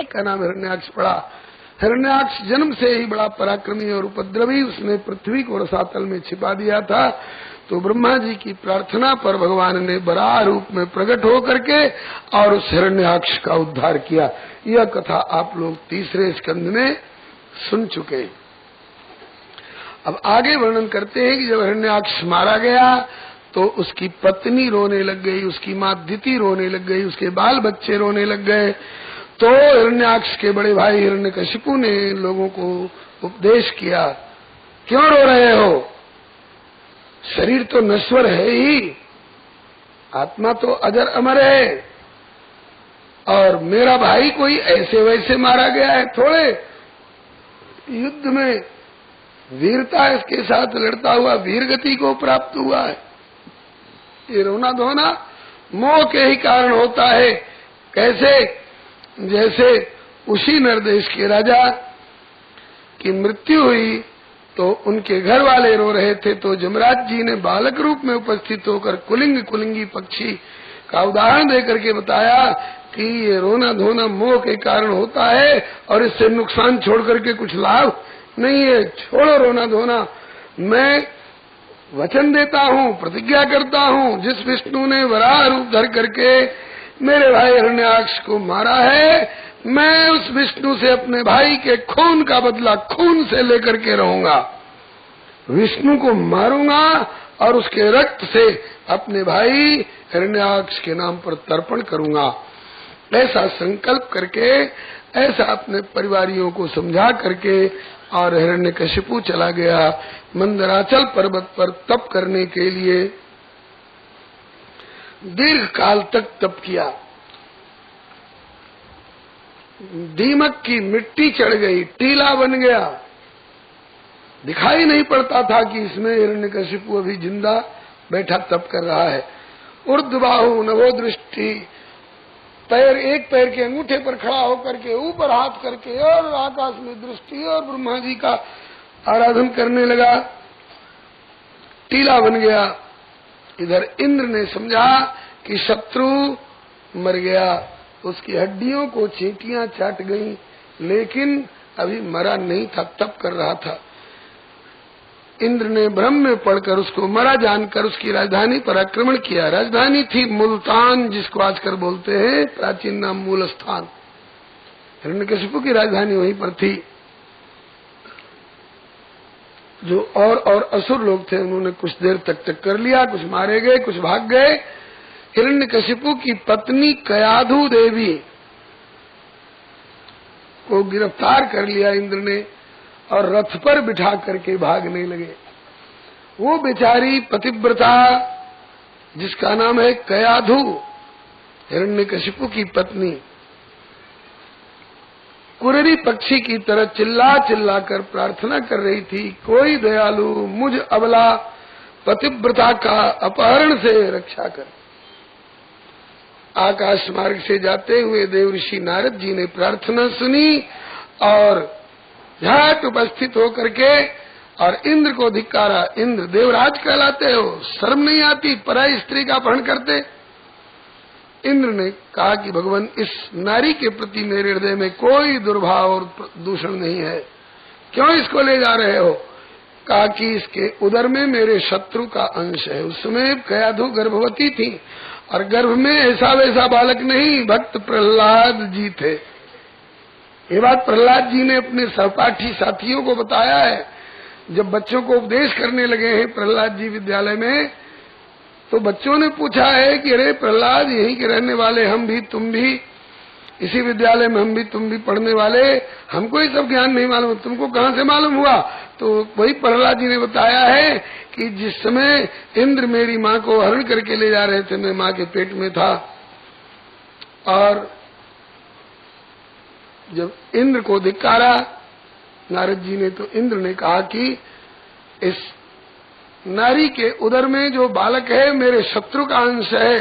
का नाम हिरण्याक्ष पड़ा। हिरण्याक्ष जन्म से ही बड़ा पराक्रमी और उपद्रवी, उसने पृथ्वी को रसातल में छिपा दिया था। तो ब्रह्मा जी की प्रार्थना पर भगवान ने वराह रूप में प्रकट होकर के और उस हिरण्याक्ष का उद्धार किया। यह कथा आप लोग तीसरे स्कंद में सुन चुके। अब आगे वर्णन करते हैं कि जब हिरण्याक्ष मारा गया तो उसकी पत्नी रोने लग गई, उसकी माँ दिति रोने लग गई, उसके बाल बच्चे रोने लग गए। तो हिरण्याक्ष के बड़े भाई हिरण्यकशिपु ने लोगों को उपदेश किया, क्यों रो रहे हो? शरीर तो नश्वर है ही, आत्मा तो अजर अमर है। और मेरा भाई कोई ऐसे वैसे मारा गया है थोड़े, युद्ध में वीरता इसके साथ लड़ता हुआ वीर गति को प्राप्त हुआ है। ये रोना धोना मोह के ही कारण होता है। कैसे? जैसे उसी नरदेश के राजा की मृत्यु हुई तो उनके घर वाले रो रहे थे, तो जमराज जी ने बालक रूप में उपस्थित होकर कुलिंगी पक्षी का उदाहरण देकर के बताया कि ये रोना धोना मोह के कारण होता है और इससे नुकसान छोड़ करके कुछ लाभ नहीं है। छोड़ो रोना धोना, मैं वचन देता हूँ, प्रतिज्ञा करता हूँ, जिस विष्णु ने वराह रूप धर करके मेरे भाई हिरण्याक्ष को मारा है, मैं उस विष्णु से अपने भाई के खून का बदला खून से लेकर के रहूंगा। विष्णु को मारूंगा और उसके रक्त से अपने भाई हिरण्याक्ष के नाम पर तर्पण करूंगा। ऐसा संकल्प करके, ऐसा अपने परिवारियों को समझा करके और हिरण्यकशिपु चला गया मंदराचल पर्वत पर तप करने के लिए। दीर्घ काल तक तप किया। दीमक की मिट्टी चढ़ गई, टीला बन गया, दिखाई नहीं पड़ता था कि इसमें हिरण्यकशिपु अभी जिंदा बैठा तप कर रहा है। ऊर्ध्वबाहु नभो दृष्टि, पैर एक पैर के अंगूठे पर खड़ा होकर के ऊपर हाथ करके और आकाश में दृष्टि और ब्रह्मा जी का आराधन करने लगा। टीला बन गया। इधर इंद्र ने समझा कि शत्रु मर गया, उसकी हड्डियों को चींटियां चाट गईं, लेकिन अभी मरा नहीं था, तप कर रहा था। इंद्र ने भ्रम में पड़कर उसको मरा जानकर उसकी राजधानी पर आक्रमण किया। राजधानी थी मुल्तान, जिसको आजकल बोलते हैं प्राचीन नाम मूल स्थान। हिरण्यकशिपु की राजधानी वहीं पर थी। जो और असुर लोग थे उन्होंने कुछ देर तक टक्कर लिया, कुछ मारे गए, कुछ भाग गए। हिरण्यकशिपु की पत्नी कयाधु देवी को गिरफ्तार कर लिया इंद्र ने और रथ पर बिठा करके भागने लगे। वो बेचारी पतिव्रता जिसका नाम है कयाधु, हिरण्यकशिपु की पत्नी, कुररी पक्षी की तरह चिल्ला चिल्ला कर प्रार्थना कर रही थी, कोई दयालु मुझ अबला पतिव्रता का अपहरण से रक्षा कर। आकाश मार्ग से जाते हुए देवऋषि नारद जी ने प्रार्थना सुनी और झट उपस्थित होकर के और इंद्र को धिक्कारा। इंद्र देवराज कहलाते हो, शर्म नहीं आती, पराई स्त्री का अपहरण करते। इंद्र ने कहा कि भगवान, इस नारी के प्रति मेरे हृदय में कोई दुर्भाव और दूषण नहीं है, क्यों इसको ले जा रहे हो? कहा कि इसके उदर में मेरे शत्रु का अंश है। उस समय कयाधु गर्भवती थी और गर्भ में ऐसा वैसा बालक नहीं, भक्त प्रहलाद जी थे। ये बात प्रहलाद जी ने अपने सहपाठी साथियों को बताया है। जब बच्चों को उपदेश करने लगे हैं प्रहलाद जी विद्यालय में, तो बच्चों ने पूछा है कि अरे प्रहलाद, यहीं के रहने वाले हम भी, तुम भी, इसी विद्यालय में हम भी, तुम भी पढ़ने वाले, हमको ये सब ज्ञान नहीं मालूम, तुमको कहाँ से मालूम हुआ? तो वही प्रहलाद जी ने बताया है कि जिस समय इंद्र मेरी माँ को हरण करके ले जा रहे थे, मैं माँ के पेट में था, और जब इंद्र को धिक्कारा नारद जी ने, तो इंद्र ने कहा कि इस नारी के उदर में जो बालक है मेरे शत्रु का अंश है,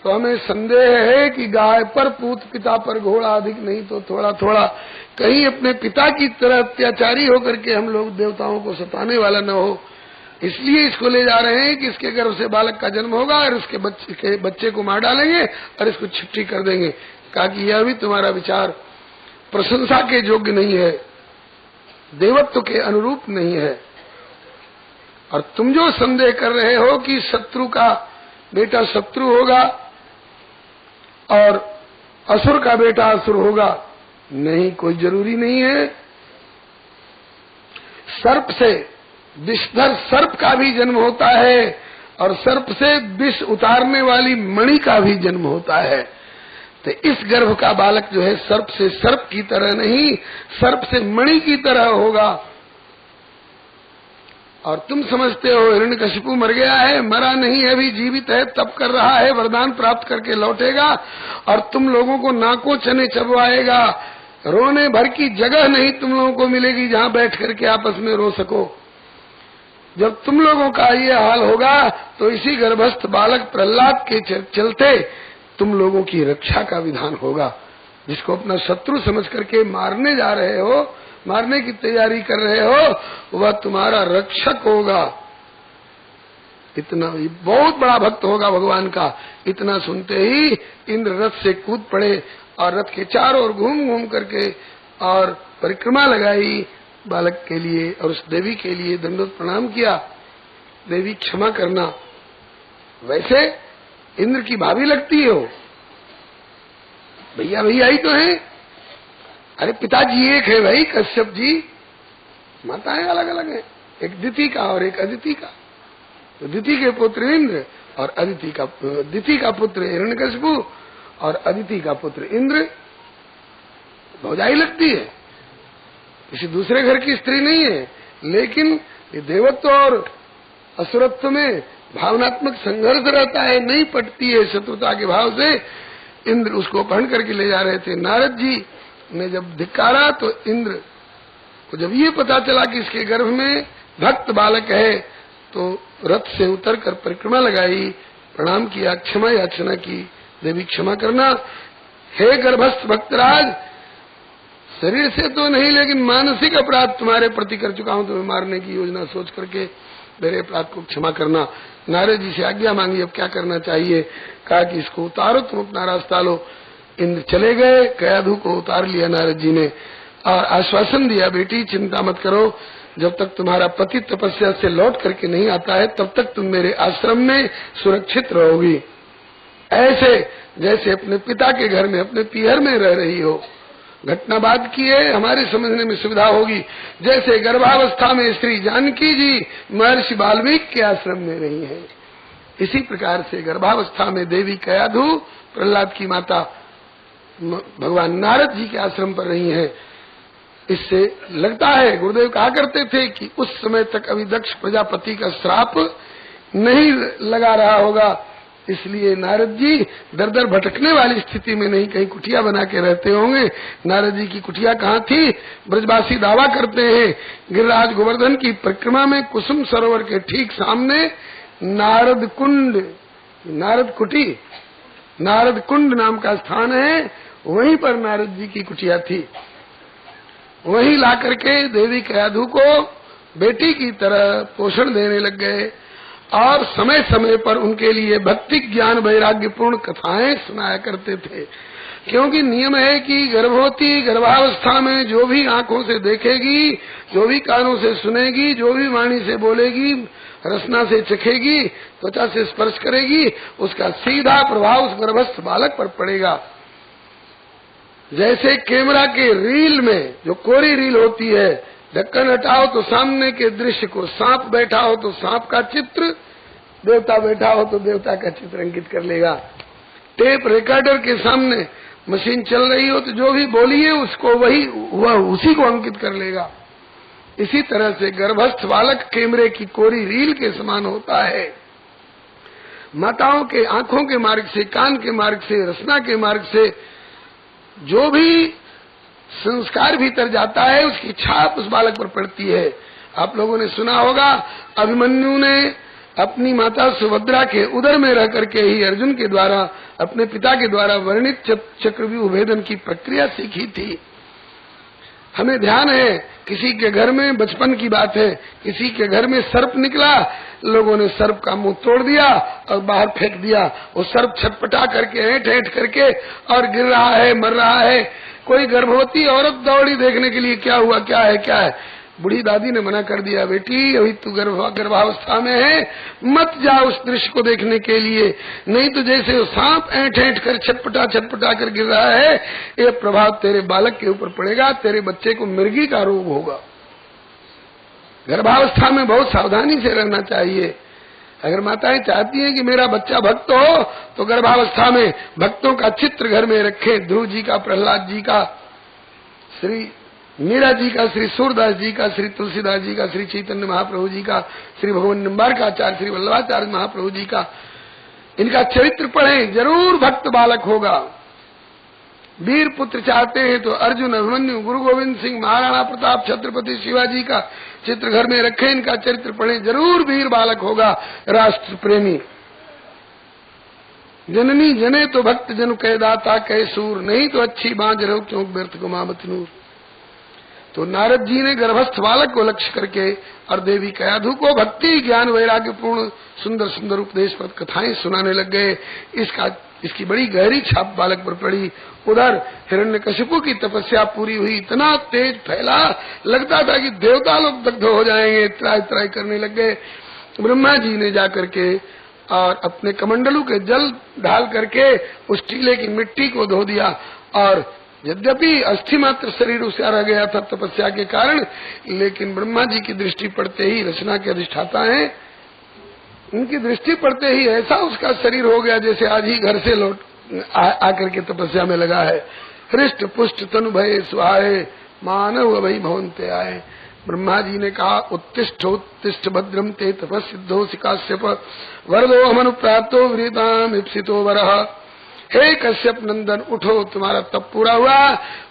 तो हमें संदेह है कि गाय पर पूत, पिता पर घोड़ा, अधिक नहीं तो थोड़ा थोड़ा, कहीं अपने पिता की तरह अत्याचारी होकर के हम लोग देवताओं को सताने वाला न हो। इसलिए इसको ले जा रहे हैं कि इसके गर्भ से बालक का जन्म होगा और उसके बच्चे को मार डालेंगे और इसको छिट्टी कर देंगे। कहा कि यह भी तुम्हारा विचार प्रशंसा के योग्य नहीं है, देवत्व के अनुरूप नहीं है। और तुम जो संदेह कर रहे हो कि शत्रु का बेटा शत्रु होगा और असुर का बेटा असुर होगा, नहीं, कोई जरूरी नहीं है। सर्प से विषधर सर्प का भी जन्म होता है और सर्प से विष उतारने वाली मणि का भी जन्म होता है। तो इस गर्भ का बालक जो है सर्प से सर्प की तरह नहीं, सर्प से मणि की तरह होगा। और तुम समझते हो हिरण्यकशिपु मर गया है, मरा नहीं है, अभी जीवित है, तप कर रहा है, वरदान प्राप्त करके लौटेगा और तुम लोगों को नाकों चने चबवाएगा। रोने भर की जगह नहीं तुम लोगों को मिलेगी जहां बैठ करके आपस में रो सको। जब तुम लोगों का ये हाल होगा तो इसी गर्भस्थ बालक प्रहलाद के चलते तुम लोगों की रक्षा का विधान होगा। जिसको अपना शत्रु समझ करके मारने जा रहे हो, मारने की तैयारी कर रहे हो, वह तुम्हारा रक्षक होगा। इतना बहुत बड़ा भक्त होगा भगवान का। इतना सुनते ही इंद्र रथ से कूद पड़े और रथ के चारों ओर घूम घूम करके और परिक्रमा लगाई बालक के लिए और उस देवी के लिए दंडवत प्रणाम किया। देवी क्षमा करना। वैसे इंद्र की भाभी लगती हो, भैया भैया ही तो है। अरे पिताजी एक है भाई, कश्यप जी, माताएं अलग अलग हैं, एक दिति का और एक अदिति का। तो दिति के पुत्र इंद्र और दिति का पुत्र हिरण्यकशिपु और अदिति का पुत्र इंद्र। भौजाई लगती है, किसी दूसरे घर की स्त्री नहीं है। लेकिन ये देवत्व और असुरत्व में भावनात्मक संघर्ष रहता है, नहीं पटती है शत्रुता के भाव से। इंद्र उसको अपहरण करके ले जा रहे थे। नारद जी ने जब धिक्कारा तो इंद्र को जब ये पता चला कि इसके गर्भ में भक्त बालक है तो रथ से उतरकर परिक्रमा लगाई, प्रणाम किया, क्षमा याचना की, देवी क्षमा करना। हे गर्भस्थ भक्तराज, शरीर से तो नहीं लेकिन मानसिक अपराध तुम्हारे प्रति कर चुका हूं, तुम्हें मारने की योजना सोच करके मेरे अपराध को क्षमा करना। नारद जी से आज्ञा मांगी, अब क्या करना चाहिए। कहा कि इसको उतारो, तुम अपना रास्ता लो। इंद्र चले गए, कयाधु को उतार लिया नारद जी ने और आश्वासन दिया, बेटी चिंता मत करो, जब तक तुम्हारा पति तपस्या से लौट करके नहीं आता है तब तक तुम मेरे आश्रम में सुरक्षित रहोगी। ऐसे जैसे अपने पिता के घर में अपने पीहर में रह रही हो। घटना बाद की है, हमारे समझने में सुविधा होगी। जैसे गर्भावस्था में श्री जानकी जी महर्षि वाल्मीकि के आश्रम में रही हैं, इसी प्रकार से गर्भावस्था में देवी कयाधु प्रहलाद की माता भगवान नारद जी के आश्रम पर रही हैं। इससे लगता है, गुरुदेव कहा करते थे कि उस समय तक अभी दक्ष प्रजापति का श्राप नहीं लगा रहा होगा, इसलिए नारद जी दर दर भटकने वाली स्थिति में नहीं, कहीं कुटिया बना के रहते होंगे। नारद जी की कुटिया कहाँ थी? ब्रजवासी दावा करते हैं गिरिराज गोवर्धन की परिक्रमा में कुसुम सरोवर के ठीक सामने नारद कुंड, नारद कुटी, नारद कुंड नाम का स्थान है, वहीं पर नारद जी की कुटिया थी। वहीं ला करके देवी कयाधु को बेटी की तरह पोषण देने लग गए और समय समय पर उनके लिए भक्ति ज्ञान वैराग्यपूर्ण कथाएं सुनाया करते थे। क्योंकि नियम है कि गर्भवती गर्भावस्था में जो भी आंखों से देखेगी, जो भी कानों से सुनेगी, जो भी वाणी से बोलेगी, रसना से चखेगी, त्वचा से स्पर्श करेगी, उसका सीधा प्रभाव उस गर्भस्थ बालक पर पड़ेगा। जैसे कैमरा के रील में जो कोरी रील होती है, ढक्कन हटाओ तो सामने के दृश्य को, सांप बैठा हो तो सांप का चित्र, देवता बैठा हो तो देवता का चित्र अंकित कर लेगा। टेप रिकॉर्डर के सामने मशीन चल रही हो तो जो भी बोलिए उसको वही वह उसी को अंकित कर लेगा। इसी तरह से गर्भस्थ बालक कैमरे की कोरी रील के समान होता है। माताओं के आंखों के मार्ग से, कान के मार्ग से, रसना के मार्ग से जो भी संस्कार भीतर जाता है उसकी छाप उस बालक पर पड़ती है। आप लोगों ने सुना होगा अभिमन्यु ने अपनी माता सुभद्रा के उदर में रह करके ही अर्जुन के द्वारा, अपने पिता के द्वारा वर्णित चक्रव्यूह भेदन की प्रक्रिया सीखी थी। हमें ध्यान है, किसी के घर में बचपन की बात है, किसी के घर में सर्प निकला, लोगों ने सर्प का मुंह तोड़ दिया और बाहर फेंक दिया। वो सर्प छटपटा करके ऐंठ ऐंठ करके और गिर रहा है, मर रहा है। कोई गर्भवती औरत दौड़ी देखने के लिए, क्या हुआ, क्या है, क्या है। बूढ़ी दादी ने मना कर दिया, बेटी अभी तू गर्भावस्था में है, मत जा उस दृश्य को देखने के लिए, नहीं तो जैसे वो सांप ऐंठ ऐंठ कर छटपटा छटपटा कर गिर रहा है, ये प्रभाव तेरे बालक के ऊपर पड़ेगा, तेरे बच्चे को मिर्गी का रोग होगा। गर्भावस्था में बहुत सावधानी से रहना चाहिए। अगर माताएं चाहती हैं कि मेरा बच्चा भक्त हो, तो गर्भावस्था में भक्तों का चित्र घर में रखें। ध्रुव जी का, प्रहलाद जी का, श्री मीरा जी का, श्री सूरदास जी का, श्री तुलसीदास जी का, श्री चैतन्य महाप्रभु जी का, श्री भगवान निम्बारकाचार्य, श्री वल्लभाचार्य महाप्रभु जी का, इनका चरित्र पढ़ें, जरूर भक्त बालक होगा। वीर पुत्र चाहते हैं तो अर्जुन, अभिमन्यु, गुरु गोविंद सिंह, महाराणा प्रताप, छत्रपति शिवाजी का चित्र घर में रखें, इनका चरित्र पढ़ें, जरूर वीर बालक होगा, राष्ट्र प्रेमी। जननी जने तो भक्त जन कह दाता कह सूर, नहीं तो अच्छी बांझ रहो क्यों व्यर्थ गुमावत नूर। तो नारद जी ने गर्भस्थ बालक को लक्ष्य करके और देवी कयाधु को भक्ति ज्ञान वैराग्य पूर्ण सुंदर सुंदर उपदेश पर कथाएं सुनाने लग गए। इसकी बड़ी गहरी छाप बालक पर पड़ी। उधर हिरण्यकशिपु की तपस्या पूरी हुई, इतना तेज फैला, लगता था कि देवता लोग दग्ध हो जाएंगे, त्राय त्राय करने लग गए। ब्रह्मा जी ने जाकर के और अपने कमंडलू के जल ढाल करके उस टीले की मिट्टी को धो दिया, और यद्यपि अस्थि मात्र शरीर उसे रह गया था तपस्या के कारण, लेकिन ब्रह्मा जी की दृष्टि पड़ते ही, रचना के अधिष्ठाता हैं, उनकी दृष्टि पड़ते ही ऐसा उसका शरीर हो गया जैसे आज ही घर से लौट आकर के तपस्या में लगा है। हृष्ट पुष्ट तनु भय सुहाए, मानव वही भवनते आए। ब्रह्मा जी ने कहा, उत्तिष्ठ उत्तिष्ठ भद्रम ते तपस्सिद्धो काश्यप वरदो हमनुप्राप्तो वृताम इप्सितो वरः। हे कश्यप नंदन, उठो, तुम्हारा तप पूरा हुआ,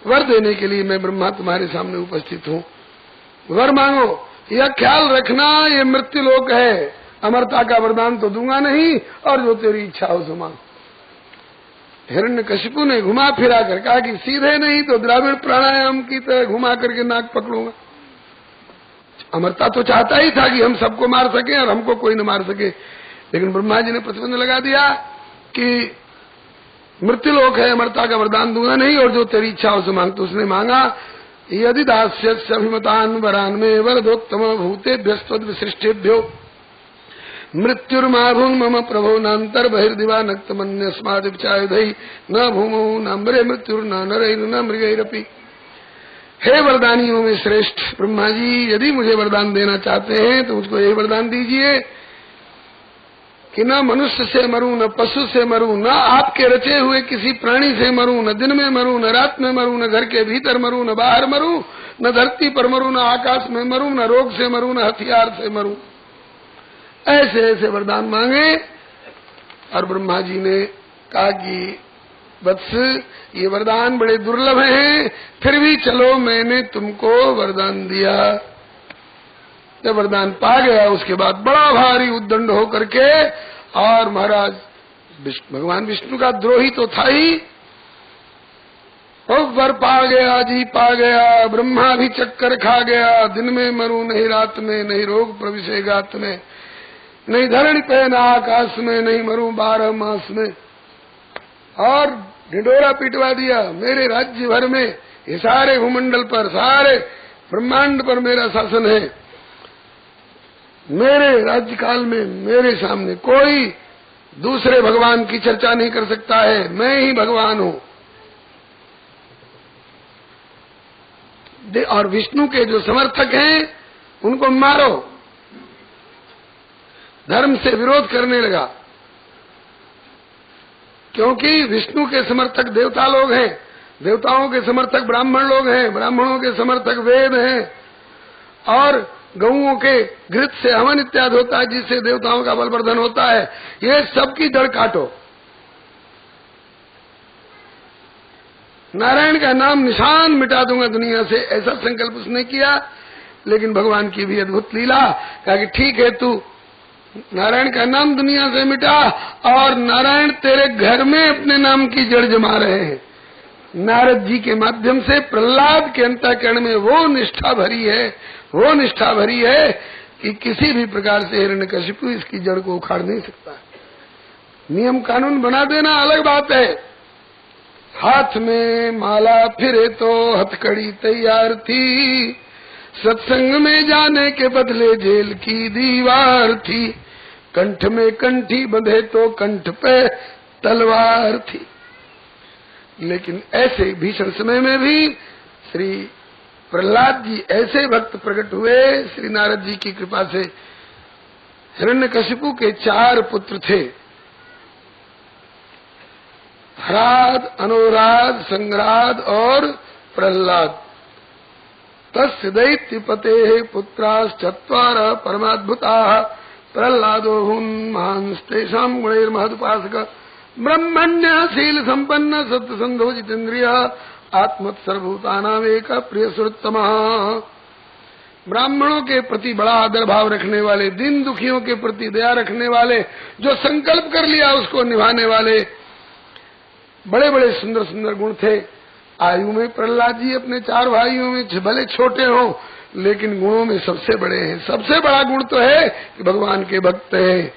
वर देने के लिए मैं ब्रह्मा तुम्हारे सामने उपस्थित हूँ। वर मांगो, यह ख्याल रखना ये मृत्यु लोक है, अमरता का वरदान तो दूंगा नहीं, और जो तेरी इच्छा हो सो मांग। हिरण्यकशिपु ने घुमा फिरा कर कहा कि सीधे नहीं तो द्राविड़ प्राणायाम की तरह घुमा करके नाक पकड़ूंगा। अमरता तो चाहता ही था कि हम सबको मार सके और हमको कोई न मार सके, लेकिन ब्रह्मा जी ने प्रतिबंध लगा दिया कि मृत्यु लोक है, अमरता का वरदान दूंगा नहीं, और जो तेरी इच्छा हो सो मांग। तो उसने मांगा, यदि दास्यस्य अभिमतान् वरान् मे वरदोत्तम भूतेभ्यस्त्वद् विशिष्टेभ्यो मृत्युर्माभून् मम प्रभो नान्तर बहिर्दिवा नक्तमन्यस्मादिपचायुधैः न भूमौ नाम्बरे मृत्युर्न नरैर्न न मृगैरपि। हे वरदानियों में श्रेष्ठ ब्रह्मा जी, यदि मुझे वरदान देना चाहते हैं तो मुझको यही वरदान दीजिए कि न मनुष्य से मरूं, न पशु से मरूं, न आपके रचे हुए किसी प्राणी से मरूं, न दिन में मरूं, न रात में मरूं, न घर के भीतर मरूं, न बाहर मरूं, न धरती पर मरूं, न आकाश में मरूं, न रोग से मरूं, न हथियार से मरूं। ऐसे ऐसे वरदान मांगे। और ब्रह्मा जी ने कहा कि वत्स, ये वरदान बड़े दुर्लभ हैं, फिर भी चलो मैंने तुमको वरदान दिया। जब वरदान पा गया उसके बाद बड़ा भारी उद्दंड हो करके, और महाराज भगवान विष्णु का द्रोही तो था ही, और वर पा गया, जी पा गया, ब्रह्मा भी चक्कर खा गया, दिन में मरूं नहीं रात में, नहीं रोग प्रविशे गात में, नहीं धरणी पे न आकाश में, नहीं मरूं 12 मास में, और ढिंडोरा पिटवा दिया मेरे राज्य भर में, ये सारे भूमंडल पर, सारे ब्रह्मांड पर मेरा शासन है। मेरे राज्य काल में मेरे सामने कोई दूसरे भगवान की चर्चा नहीं कर सकता है, मैं ही भगवान हूँ। और विष्णु के जो समर्थक हैं उनको मारो। धर्म से विरोध करने लगा, क्योंकि विष्णु के समर्थक देवता लोग हैं, देवताओं के समर्थक ब्राह्मण लोग हैं, ब्राह्मणों के समर्थक वेद हैं, और गौओं के घृत से हवन इत्यादि होता है जिससे देवताओं का बलवर्धन होता है। ये सबकी जड़ काटो। नारायण का नाम निशान मिटा दूंगा दुनिया से, ऐसा संकल्प उसने किया। लेकिन भगवान की भी अद्भुत लीला, कहा कि ठीक है, तू नारायण का नाम दुनिया से मिटा, और नारायण तेरे घर में अपने नाम की जड़ जमा रहे हैं। नारद जी के माध्यम से प्रहलाद के अंतःकरण में वो निष्ठा भरी है कि किसी भी प्रकार से हिरण्यकशिपु इसकी जड़ को उखाड़ नहीं सकता। नियम कानून बना देना अलग बात है, हाथ में माला फिरे तो हथकड़ी तैयार थी, सत्संग में जाने के बदले जेल की दीवार थी, कंठ में कंठी बंधे तो कंठ पे तलवार थी। लेकिन ऐसे भीषण समय में भी श्री प्रहलाद जी ऐसे भक्त प्रकट हुए श्री नारद जी की कृपा से। हिरण्यकशिपु के 4 पुत्र थे, हराद, अनुराद, संग्राद और प्रहलाद। तस्य दैत्यपते पुत्राश्चत्वारः परमाद्भुताः प्रहलादो महांस्तेषां गुणैर्महदुपासक ब्रह्मण्य शील संपन्न सत्यसंधो जितेन्द्रिय आत्मत सर्वभूतानां एक प्रिय सुरतमः। ब्राह्मणों के प्रति बड़ा आदर भाव रखने वाले, दीन दुखियों के प्रति दया रखने वाले, जो संकल्प कर लिया उसको निभाने वाले, बड़े बड़े सुंदर सुंदर गुण थे। आयु में प्रहलाद जी अपने 4 भाइयों में भले छोटे हों, लेकिन गुणों में सबसे बड़े हैं। सबसे बड़ा गुण तो है कि भगवान के भक्त हैं,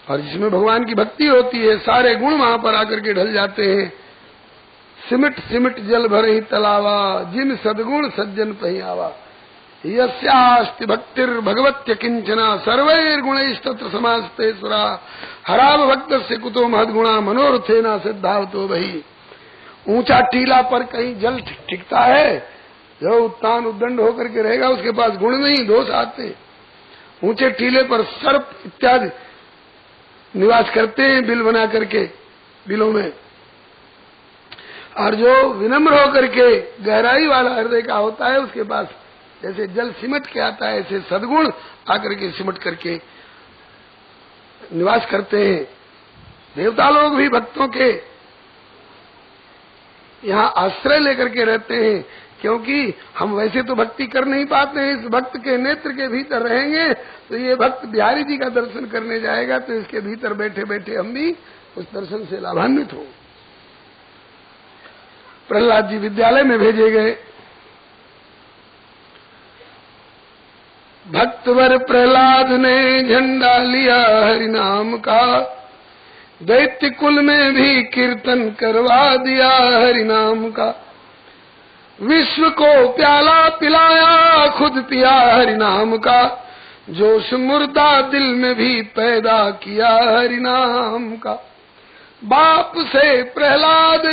और जिसमें भगवान की भक्ति होती है सारे गुण वहां पर आकर के ढल जाते हैं। सिमट सिमट जल भर ही तलावा, जिन सदगुण सज्जन पहियावा, यस्यास्ति भक्तिर भगवत्य किंचना सर्वैर्गुणैस्तत्र समास्ते सुरा, हराव भक्तस्य कुतो महद्गुणा मनोरथेना सिद्धावतो वही। ऊंचा टीला पर कहीं जल टिकता है, जो उत्तान उद्दंड होकर के रहेगा उसके पास गुण नहीं, दोष आते। ऊंचे टीले पर सर्प इत्यादि निवास करते हैं, बिल बना करके बिलों में। और जो विनम्र होकर के गहराई वाला हृदय का होता है उसके पास जैसे जल सिमट के आता है, ऐसे सद्गुण आकर के सिमट करके निवास करते हैं। देवता लोग भी भक्तों के यहाँ आश्रय लेकर के रहते हैं, क्योंकि हम वैसे तो भक्ति कर नहीं पाते हैं। इस भक्त के नेत्र के भीतर रहेंगे तो ये भक्त बिहारी जी का दर्शन करने जाएगा, तो इसके भीतर बैठे बैठे हम भी उस दर्शन से लाभान्वित हो। प्रहलाद जी विद्यालय में भेजे गए। भक्तवर प्रहलाद ने झंडा लिया हरि नाम का, दैत्य कुल में भी कीर्तन करवा दिया हरि नाम का। विश्व को प्याला पिलाया खुद पिया हरि नाम का, जोश मुर्दा दिल में भी पैदा किया हरि नाम का। बाप से प्रहलाद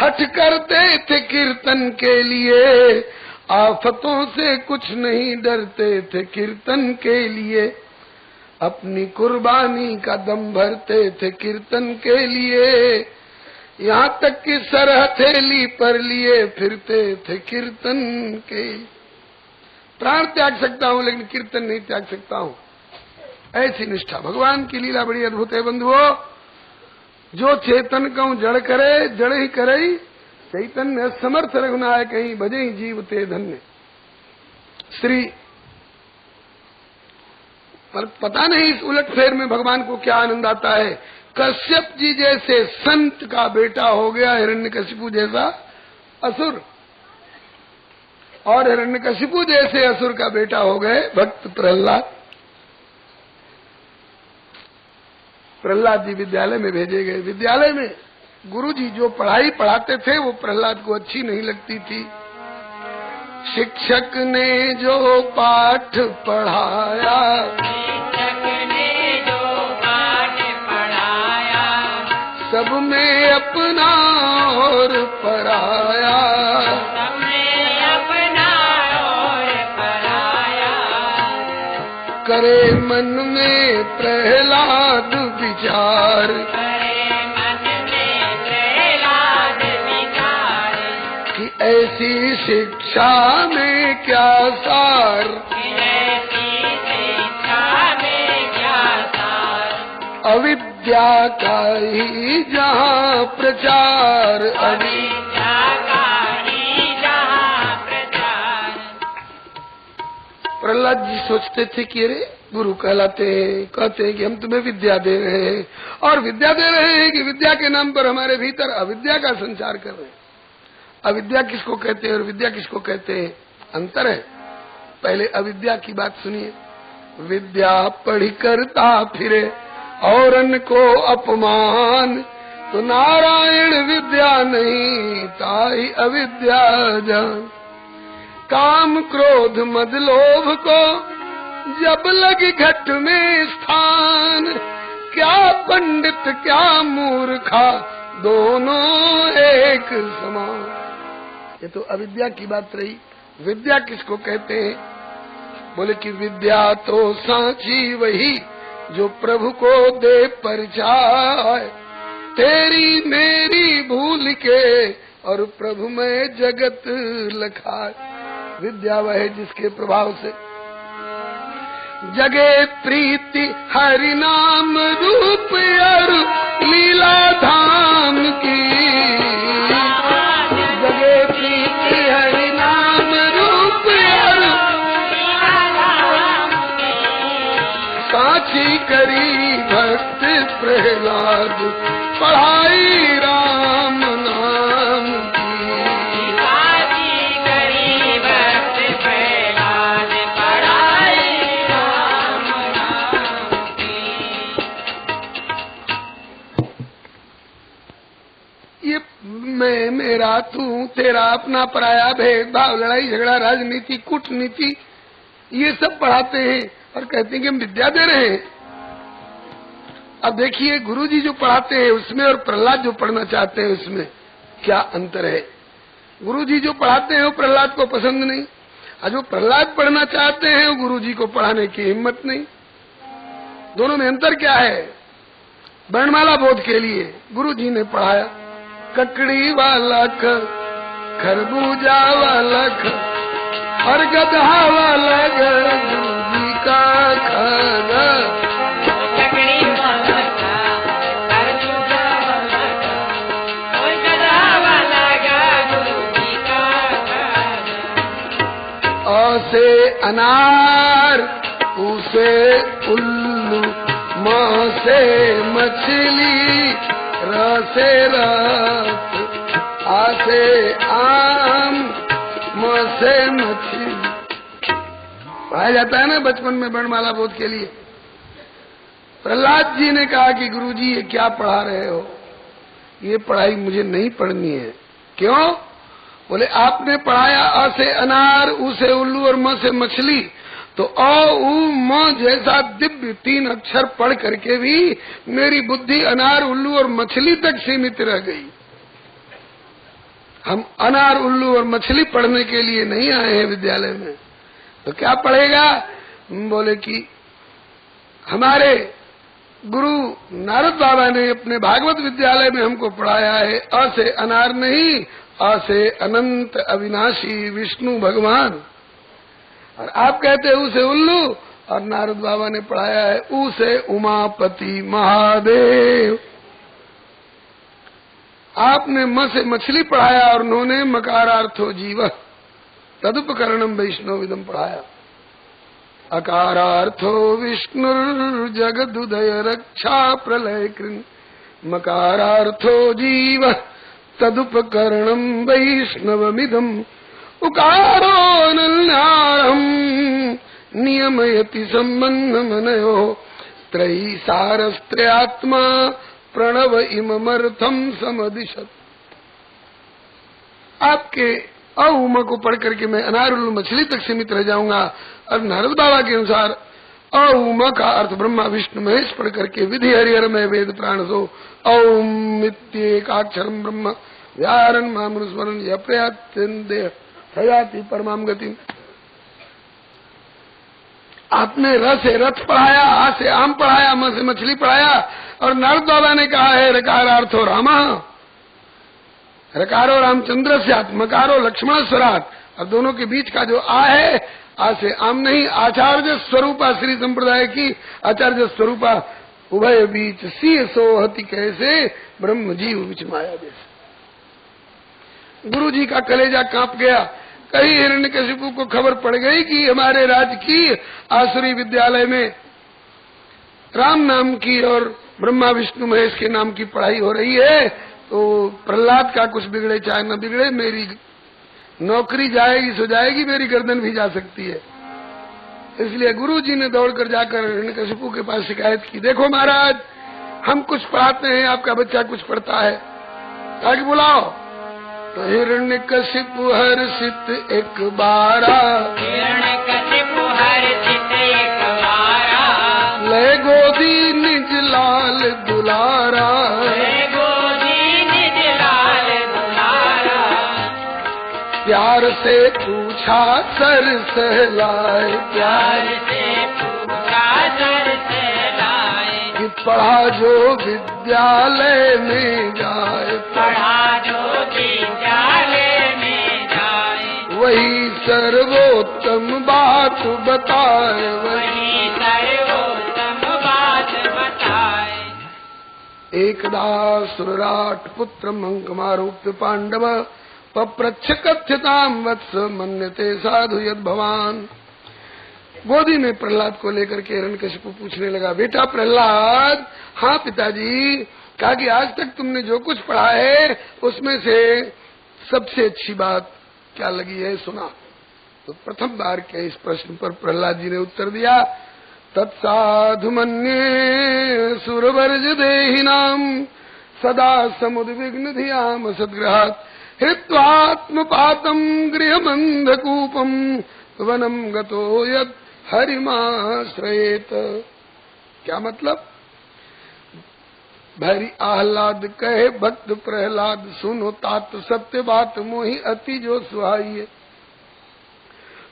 हट करते थे कीर्तन के लिए, आफतों से कुछ नहीं डरते थे कीर्तन के लिए। अपनी कुर्बानी का दम भरते थे कीर्तन के लिए, यहाँ तक कि सर हथेली पर लिए फिरते थे कीर्तन के। प्राण त्याग सकता हूँ लेकिन कीर्तन नहीं त्याग सकता हूँ, ऐसी निष्ठा। भगवान की लीला बड़ी अद्भुत है बंधुओं। जो चेतन कहूँ जड़ करे, जड़ ही करे चैतन्य, समर्थ रघुनायक कहीं भजे ही जीव ते धन्य। श्री पर पता नहीं इस उलट फेर में भगवान को क्या आनंद आता है। कश्यप जी जैसे संत का बेटा हो गया हिरण्यकशिपु जैसा असुर, और हिरण्यकशिपु जैसे असुर का बेटा हो गए भक्त प्रहलाद। प्रहलाद जी विद्यालय में भेजे गए। विद्यालय में गुरु जी जो पढ़ाई पढ़ाते थे वो प्रहलाद को अच्छी नहीं लगती थी। शिक्षक ने जो पाठ पढ़ाया, सब में अपना और पराया, करे मन में प्रहलाद विचार, कि ऐसी शिक्षा में क्या सार, अविद्या का ही जहाँ प्रचार, अविद्या का ही जहाँ प्रचार। प्रहलाद जी सोचते थे कि अरे गुरु कहलाते हैं, कहते हैं कि हम तुम्हें विद्या दे रहे हैं, और विद्या दे रहे हैं कि विद्या के नाम पर हमारे भीतर अविद्या का संचार कर रहे हैं। अविद्या किसको कहते हैं और विद्या किसको कहते हैं, अंतर है। पहले अविद्या की बात सुनिए। विद्या पढ़ी करता फिरे औरन को अपमान, तो नारायण विद्या नहीं ताई अविद्या जान। काम क्रोध मद लोभ को जब लगी घट में स्थान, क्या पंडित क्या मूर्खा दोनों एक समान। ये तो अविद्या की बात रही। विद्या किसको कहते हैं, बोले कि विद्या तो सांची वही जो प्रभु को दे परिचय, तेरी मेरी भूल के और प्रभु में जगत लखाए। विद्या वह है जिसके प्रभाव से जगे प्रीति हरि नाम रूप और लीला धाम की, जगे प्रीति हरि नाम रूप और साची करी भक्त प्रहलाद पढ़ाई राम नाम की, साची करी भक्त प्रहलाद पढ़ाई राम नाम की। ये मैं मेरा तू तेरा अपना पराया भेदभाव लड़ाई झगड़ा राजनीति कूटनीति ये सब पढ़ाते हैं और कहते हैं कि हम विद्या दे रहे हैं। अब देखिए गुरुजी जो पढ़ाते हैं उसमें और प्रहलाद जो पढ़ना चाहते हैं उसमें क्या अंतर है। गुरुजी जो पढ़ाते हैं वो प्रहलाद को पसंद नहीं, और जो प्रहलाद पढ़ना चाहते हैं वो गुरुजी को पढ़ाने की हिम्मत नहीं। दोनों में अंतर क्या है। वर्णमाला बोध के लिए गुरुजी ने पढ़ाया ककड़ी वाला ख, खरबूजा वाला ख और गधा वाला ग, गुरुजी का खगा। से अनार उसे उल्लू म से मछली र से रात आ से आम म से मछली पढ़ाया जाता है ना बचपन में वर्णमाला बोध के लिए। प्रहलाद जी ने कहा कि गुरुजी ये क्या पढ़ा रहे हो, ये पढ़ाई मुझे नहीं पढ़नी है। क्यों, बोले आपने पढ़ाया अ से अनार उ से उल्लू और म से मछली, तो अ उ म जैसा दिव्य 3 अक्षर पढ़ करके भी मेरी बुद्धि अनार उल्लू और मछली तक सीमित रह गई। हम अनार उल्लू और मछली पढ़ने के लिए नहीं आए हैं विद्यालय में, तो क्या पढ़ेगा। बोले कि हमारे गुरु नारद बाबा ने अपने भागवत विद्यालय में हमको पढ़ाया है अ से अनार नहीं, अ से अनंत अविनाशी विष्णु भगवान, और आप कहते हैं उ से उल्लू, और नारद बाबा ने पढ़ाया है उ से उमापति महादेव। आपने म से मछली पढ़ाया और उन्होंने मकारार्थो जीव तदुपकरणम वैष्णविदम पढ़ाया। अकारार्थो विष्णु जगदुदय रक्षा प्रलय कृन, मकारार्थो जीव तदुपकरणम वैष्णवमिदम। उकारो नन्यारम नियमयति संबंधमनयो, त्रयी सारस्त्रयात्मा प्रणव इममर्थम समदिशत। आपके अउम को पढ़ करके मैं अनार उल्लू मछली तक सीमित रह जाऊंगा, और नारद बाबा के अनुसार अउम का अर्थ ब्रह्मा विष्णु महेश पढ़ करके विधि हरिहर में वेद प्राण सो ओम इत्येकाक्षरम ब्रह्म व्यारन मामनुस्मरण यप्रयाति हयाति परमाम गति। आपने र से रथ पढ़ाया, आ से आम पढ़ाया, म से मछली पढ़ाया, और नारद बाबा ने कहा है रकारार्थो रामा, रकारो रामचंद्र स्यात्, मकारो लक्ष्मण स्वराट, और दोनों के बीच का जो आ है, आ से आम नहीं, आचार्य स्वरूपा श्री संप्रदाय की आचार्य स्वरूपा उभय बीच सी सोहति कैसे ब्रह्म जीव बीच माया जैसे। गुरु जी का कलेजा कांप गया। कहीं हिरण्यकशिपु को खबर पड़ गई कि हमारे राज्य की आसुरी विद्यालय में राम नाम की और ब्रह्मा विष्णु महेश के नाम की पढ़ाई हो रही है, तो प्रहलाद का कुछ बिगड़े चाहे न बिगड़े, मेरी नौकरी जाएगी सो जाएगी, मेरी गर्दन भी जा सकती है। इसलिए गुरुजी ने दौड़कर जाकर हिरण्यकशिपु के पास शिकायत की, देखो महाराज हम कुछ पढ़ाते हैं, आपका बच्चा कुछ पढ़ता है, ताकि बुलाओ। तो हिरण्यकशिपु हर्षित एक बारा, हिरण्यकशिपु हर्षित एक बारा, ले गोदी निज लाल दुलारा, ले गोदी निज लाल दुलारा, प्यार से पूछा सर सहलाए, प्यार से पूछा सर सहलाए, कि पढ़ा जो विद्यालय में जाए, पढ़ा जो विद्यालय में जाए, वही सर्वोत्तम बात बताए, वही सर्वोत्तम बात बताए। एकदा सुरराट पुत्र मंकमारोप्य पांडव पप्रच्छ कथ्यताम वत्स मन्यते साधु यद भवान। गोदी में प्रहलाद को लेकर के हिरण्यकशिपु पूछने लगा, बेटा प्रहलाद, हाँ पिताजी, कहा कि आज तक तुमने जो कुछ पढ़ा है उसमें से सबसे अच्छी बात क्या लगी है, सुना। तो प्रथम बार के इस प्रश्न पर प्रहलाद जी ने उत्तर दिया, तत्साधु मन्ये सुरवर्ज देहिनाम सदा समुद्विग्न धियाम सद्ग्रहात् हित्वात्मपातम गृहमंधकूपम वनम गतो यद हरिमाश्रयेत। क्या मतलब? भरी आह्लाद कहे भक्त प्रहलाद, सुनो तात सत्य बात मोहि अति जो सुहाइए।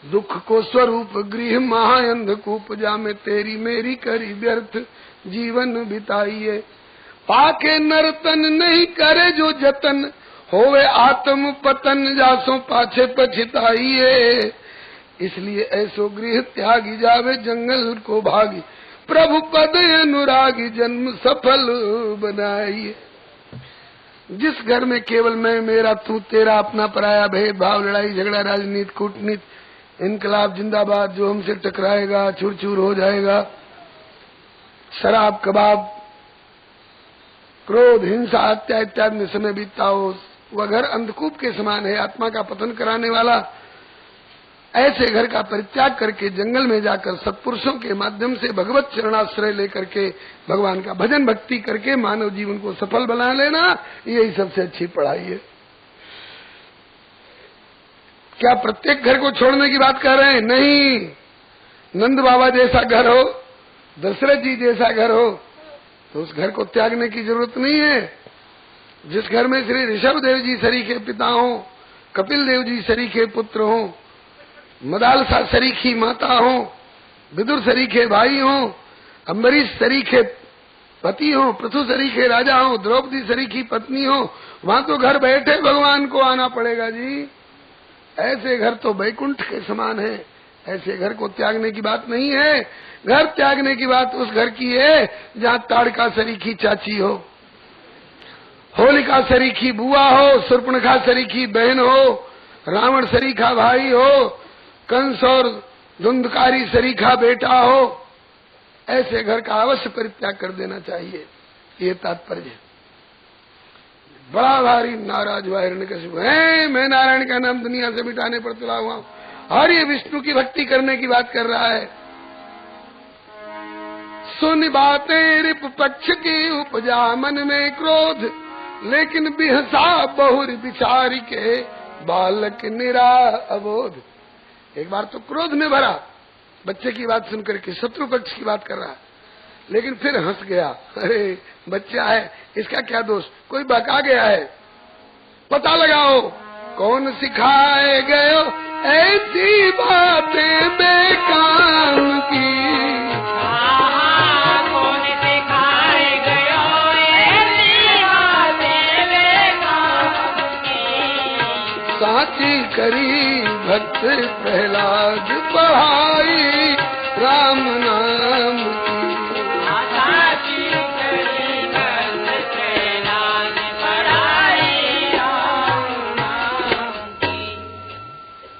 दुख को स्वरूप गृह महाअंधकूप, जामे तेरी मेरी करी व्यर्थ जीवन बिताइए। पाके नरतन नहीं करे जो जतन, होवे आत्म पतन जासो पाछे पछताइए। इसलिए ऐसो गृह त्यागी जावे जंगल को भागी, प्रभु पद अनुरागी जन्म सफल बनाइए। जिस घर में केवल मैं मेरा तू तेरा अपना पराया, भेदभाव लड़ाई झगड़ा राजनीति कूटनीति इनकलाब जिंदाबाद, जो हमसे टकराएगा चूर चूर हो जाएगा, शराब कबाब क्रोध हिंसा हत्या इत्यादि में समय बीतता हो, वह घर अंधकूप के समान है, आत्मा का पतन कराने वाला। ऐसे घर का परित्याग करके जंगल में जाकर सत्पुरुषों के माध्यम से भगवत चरणाश्रय लेकर के भगवान का भजन भक्ति करके मानव जीवन को सफल बना लेना, यही सबसे अच्छी पढ़ाई है। क्या प्रत्येक घर को छोड़ने की बात कर रहे हैं? नहीं। नंद बाबा जैसा घर हो, दशरथ जी जैसा घर हो, तो उस घर को त्यागने की जरूरत नहीं है। जिस घर में श्री ऋषभ देव जी सरीखे पिता हो, कपिल देव जी सरीखे पुत्र हो, मदालसा सरीखी माता हो, विदुर सरीखे भाई हो, अम्बरीश सरीखे पति हो, पृथु सरीखे राजा हो, द्रौपदी सरीखी पत्नी हो, वहां तो घर बैठे भगवान को आना पड़ेगा जी। ऐसे घर तो वैकुंठ के समान है, ऐसे घर को त्यागने की बात नहीं है। घर त्यागने की बात उस घर की है जहाँ ताड़का सरीखी चाची हो, होलिका सरीखी बुआ हो, शूर्पणखा सरीखी बहन हो, रावण सरीखा भाई हो, कंस और धुंधकारी सरीखा बेटा हो। ऐसे घर का अवश्य परित्याग कर देना चाहिए, ये तात्पर्य है। बड़ा भारी नाराज हुआ हिरण्यकशिपु, है मैं नारायण का नाम दुनिया से मिटाने पर तुला हुआ हूं, और ये विष्णु की भक्ति करने की बात कर रहा है। सुन बातें रिप पक्ष की उपजा मन में क्रोध, लेकिन बिहसा बहुर विचार के बालक निरा अबोध। एक बार तो क्रोध में भरा, बच्चे की बात सुनकर के शत्रु पक्ष की बात कर रहा, लेकिन फिर हंस गया, अरे बच्चा है, इसका क्या दोष, कोई बका गया है, पता लगाओ कौन सिखाए गयो ऐसी बातें बेकाम की। कौन सिखाए गयो ऐसी बातें बेकाम की। साची करी भक्त प्रहलाद पढ़ाई राम नाम की।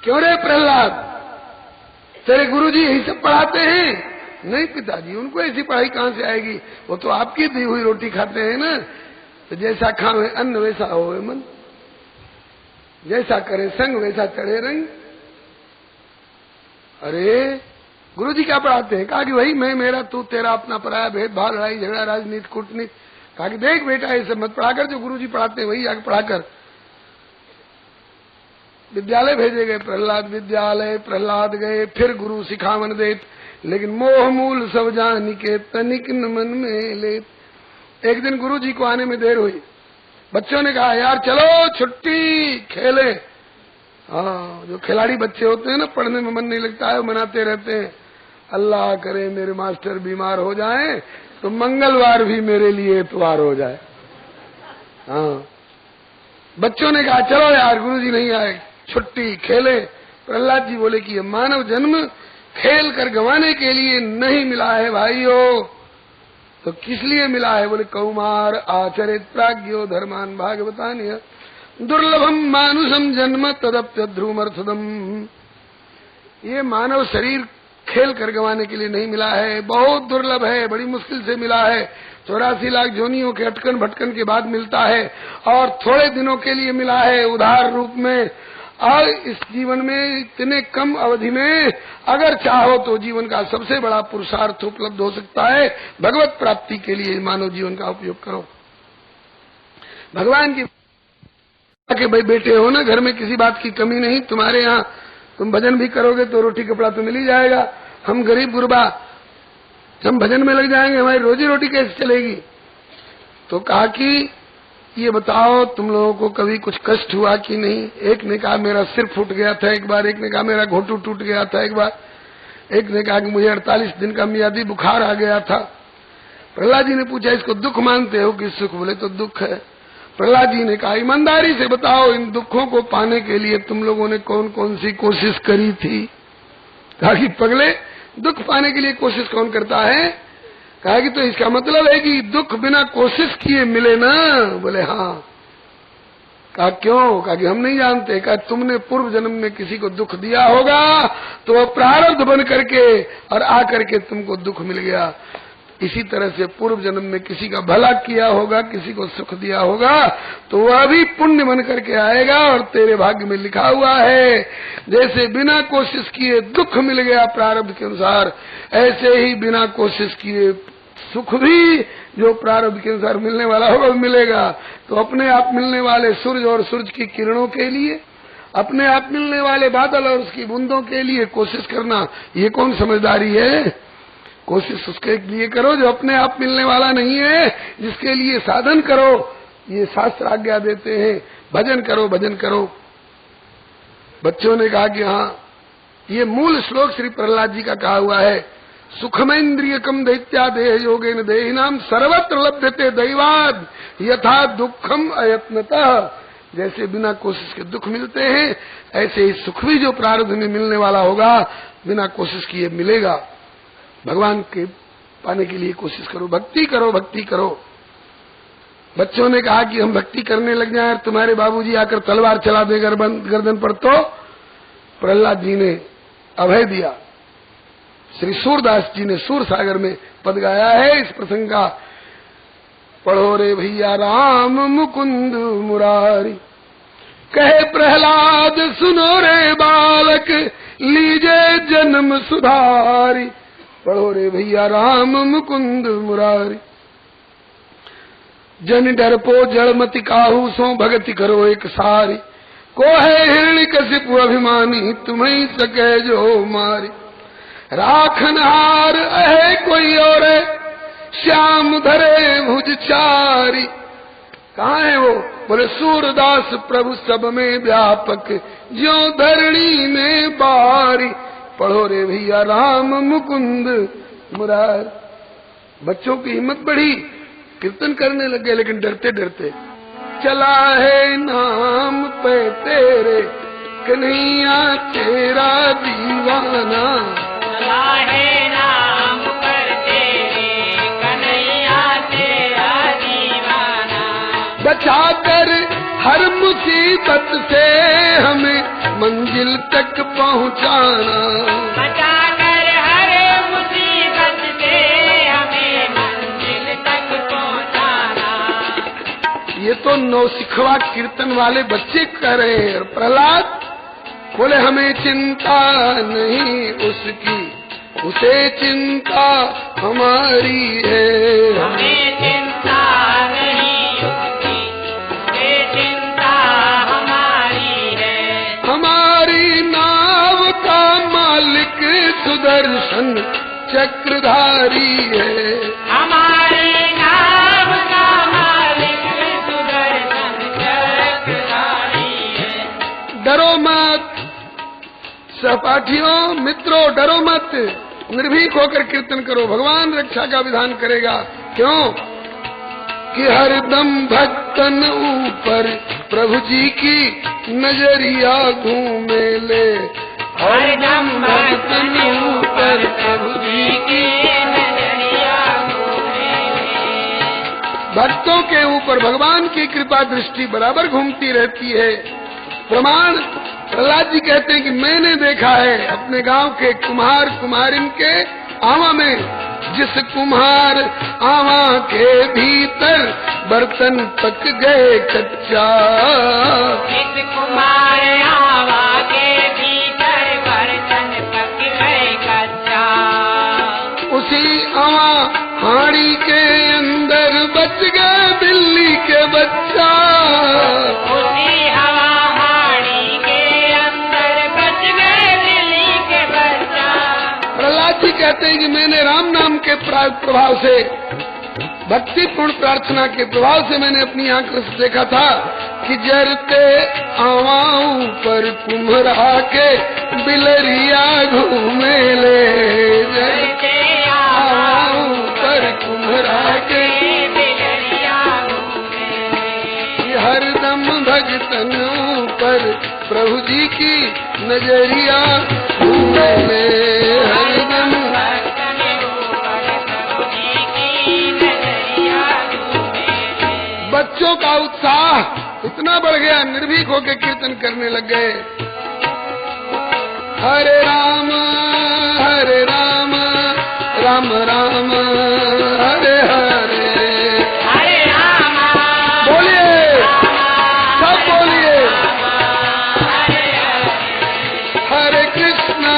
क्यों रे प्रहलाद, तेरे गुरुजी यही सब पढ़ाते हैं? नहीं पिताजी, उनको ऐसी पढ़ाई कहाँ से आएगी, वो तो आपकी दी हुई रोटी खाते हैं ना। तो जैसा खावे अन्न वैसा होवे मन, जैसा करे संग वैसा चढ़े रंग। अरे गुरु जी क्या पढ़ाते हैं? कहा कि वही मैं मेरा तू तेरा अपना पराया, भेदभाव लड़ाई झगड़ा राजनीति कूटनीति। कहा कि देख बेटा ये सब मत पढ़ाकर, जो गुरु जी पढ़ाते हैं वही आगे पढ़ाकर। विद्यालय भेजे गए प्रहलाद विद्यालय, प्रहलाद गए फिर गुरु सिखावन देत, लेकिन मोह मूल सब जान के तनिक न मन में ले। एक दिन गुरु जी को आने में देर हुई, बच्चों ने कहा यार चलो छुट्टी खेले। हाँ, जो खिलाड़ी बच्चे होते हैं ना, पढ़ने में मन नहीं लगता है, मनाते रहते हैं अल्लाह करे मेरे मास्टर बीमार हो जाए तो मंगलवार भी मेरे लिए इतवार हो जाए। हाँ, बच्चों ने कहा चलो यार गुरु जी नहीं आए, छुट्टी खेले। प्रहलाद जी बोले कि ये मानव जन्म खेल कर गंवाने के लिए नहीं मिला है भाइयों, तो किस लिए मिला है? बोले कौमार आचरित प्राज्ञो धर्मान भागवतान्य दुर्लभम मानुषम जन्म तदप्य ध्रुमर्थदम। ये मानव शरीर खेल कर गंवाने के लिए नहीं मिला है, बहुत दुर्लभ है, बड़ी मुश्किल से मिला है। 84 लाख जोनियों के अटकन भटकन के बाद मिलता है और थोड़े दिनों के लिए मिला है उधार रूप में। और इस जीवन में इतने कम अवधि में अगर चाहो तो जीवन का सबसे बड़ा पुरुषार्थ उपलब्ध हो सकता है। भगवत प्राप्ति के लिए मानव जीवन का उपयोग करो। भगवान की के भाई बेटे हो ना, घर में किसी बात की कमी नहीं, तुम्हारे यहाँ तुम भजन भी करोगे तो रोटी कपड़ा तो मिल ही जाएगा। हम गरीब गुरबा हम भजन में लग जाएंगे, हमारी रोजी रोटी कैसे चलेगी? तो कहा कि ये बताओ तुम लोगों को कभी कुछ कष्ट हुआ कि नहीं? एक ने कहा मेरा सिर फूट गया था एक बार, एक ने कहा मेरा घोटू टूट गया था एक बार, एक ने कहा कि मुझे 48 दिन का मियादी बुखार आ गया था। प्रहलाद जी ने पूछा इसको दुख मानते हो कि सुख? बोले तो दुख है। प्रहलाद जी ने कहा ईमानदारी से बताओ इन दुखों को पाने के लिए तुम लोगों ने कौन कौन सी कोशिश करी थी? कहा कि पगले दुख पाने के लिए कोशिश कौन करता है? कहा कि तो इसका मतलब है कि दुख बिना कोशिश किए मिले ना? बोले हाँ। कहा क्यों? कहा कि हम नहीं जानते। कहा तुमने पूर्व जन्म में किसी को दुख दिया होगा तो वह प्रारब्ध बन करके और आकर के तुमको दुख मिल गया। इसी तरह से पूर्व जन्म में किसी का भला किया होगा, किसी को सुख दिया होगा तो वह भी पुण्य बन करके आएगा और तेरे भाग्य में लिखा हुआ है। जैसे बिना कोशिश किए दुख मिल गया प्रारब्ध के अनुसार, ऐसे ही बिना कोशिश किए सुख भी जो प्रारब्ध के अनुसार मिलने वाला होगा मिलेगा। तो अपने आप मिलने वाले सूरज और सूरज की किरणों के लिए, अपने आप मिलने वाले बादल और उसकी बूंदों के लिए कोशिश करना, ये कौन समझदारी है? कोशिश उसके लिए करो जो अपने आप मिलने वाला नहीं है, जिसके लिए साधन करो। ये शास्त्र आज्ञा देते हैं भजन करो भजन करो। बच्चों ने कहा कि हाँ, ये मूल श्लोक श्री प्रहलाद जी का कहा हुआ है, सुखमेन्द्रियकम दैत्या देह योगेन देहिनाम सर्वत्र लभ्यते दैवाद यथा दुखम अयत्नतः। जैसे बिना कोशिश के दुख मिलते हैं, ऐसे ही सुख भी जो प्रारब्ध में मिलने वाला होगा बिना कोशिश किए मिलेगा। भगवान के पाने के लिए कोशिश करो, भक्ति करो भक्ति करो। बच्चों ने कहा कि हम भक्ति करने लग जाएं और तुम्हारे बाबूजी आकर तलवार चला दे गर्दन पर, तो प्रहलाद जी ने अभय दिया। श्री सूरदास जी ने सूर सागर में पद गाया है इस प्रसंग का, पढ़ो रे भैया राम मुकुंद मुरारी, कहे प्रहलाद सुनो रे बालक लीजे जन्म सुधारी। पढ़ो रे भैया राम मुकुंद मुरारी, जन डर पो जड़मति काहू सो भगति करो एक सारी, को है हिरण्यकशिपु अभिमानी तुम्हें सके जो मारी। राखनहार है कोई और श्याम धरे भुज चारी। कहाँ है वो? बोले सूरदास प्रभु सब में व्यापक ज्यों धरणी में बारी। पढ़ो रे भैया राम मुकुंद मुरार। बच्चों की हिम्मत बढ़ी, कीर्तन करने लगे, लेकिन डरते डरते। चला है नाम पे तेरे कन्हैया तेरा दीवाना, चला है नाम पर तेरे कन्हैया तेरा दीवाना। बचा कर हर मुसीबत से हमें मंजिल तक पहुँचाना, बचा कर हर मुसीबत से हमें मंजिल तक पहुँचाना। तो नौसिखवा कीर्तन वाले बच्चे कह रहे हैं। और प्रहलाद बोले हमें चिंता नहीं उसकी, उसे चिंता हमारी है। हमें चिंता नहीं उसकी, उसे चिंता हमारी है। हमारी नाव का मालिक सुदर्शन चक्रधारी है। हमारी नाव का मालिक सुदर्शन चक्रधारी है। डरो मत सहपाठियों, मित्रों, डरो मत, निर्भीक होकर कीर्तन करो, भगवान रक्षा का विधान करेगा। क्यों कि हरदम भक्तन ऊपर प्रभु जी की नजरिया घूमे ले। हरदम भक्तन ऊपर प्रभु जी की नजरिया घूमे ले। भक्तों के ऊपर भगवान की कृपा दृष्टि बराबर घूमती रहती है। प्रमाण प्रहलाद जी कहते हैं कि मैंने देखा है अपने गांव के कुम्हार कुम्हारिन के आवा में, जिस कुम्हार आवा के भीतर बर्तन पक गए कच्चा। जिस कुम्हार आवा के भीतर बर्तन पक गए कच्चा। उसी आवा हाड़ी के अंदर बच गए बिल्ली के बच्चा। उसी हवा हाड़ी के अंदर बच गए बिल्ली के बच्चा। प्रहलाद जी कहते हैं कि मैंने राम नाम के प्रभाव से, भक्तिपूर्ण प्रार्थना के प्रभाव से मैंने अपनी आंखों से देखा था कि जरते आवाओं पर कुम्हरा के बिलरिया घूमे ले। जरते आवाओं पर कुम्हरा के बिलरिया घूमे ले। हरदम भगतन पर प्रभु जी की नजरिया घूमे ले। हरदम भक्तन ऊपर प्रभु जी की नजरिया घूमे ले। बच्चों का उत्साह इतना बढ़ गया, निर्भीक होकर कीर्तन करने लग गए। हरे राम राम राम हरे हरे। हरे राम बोलिए, सब बोलिए। हरे कृष्णा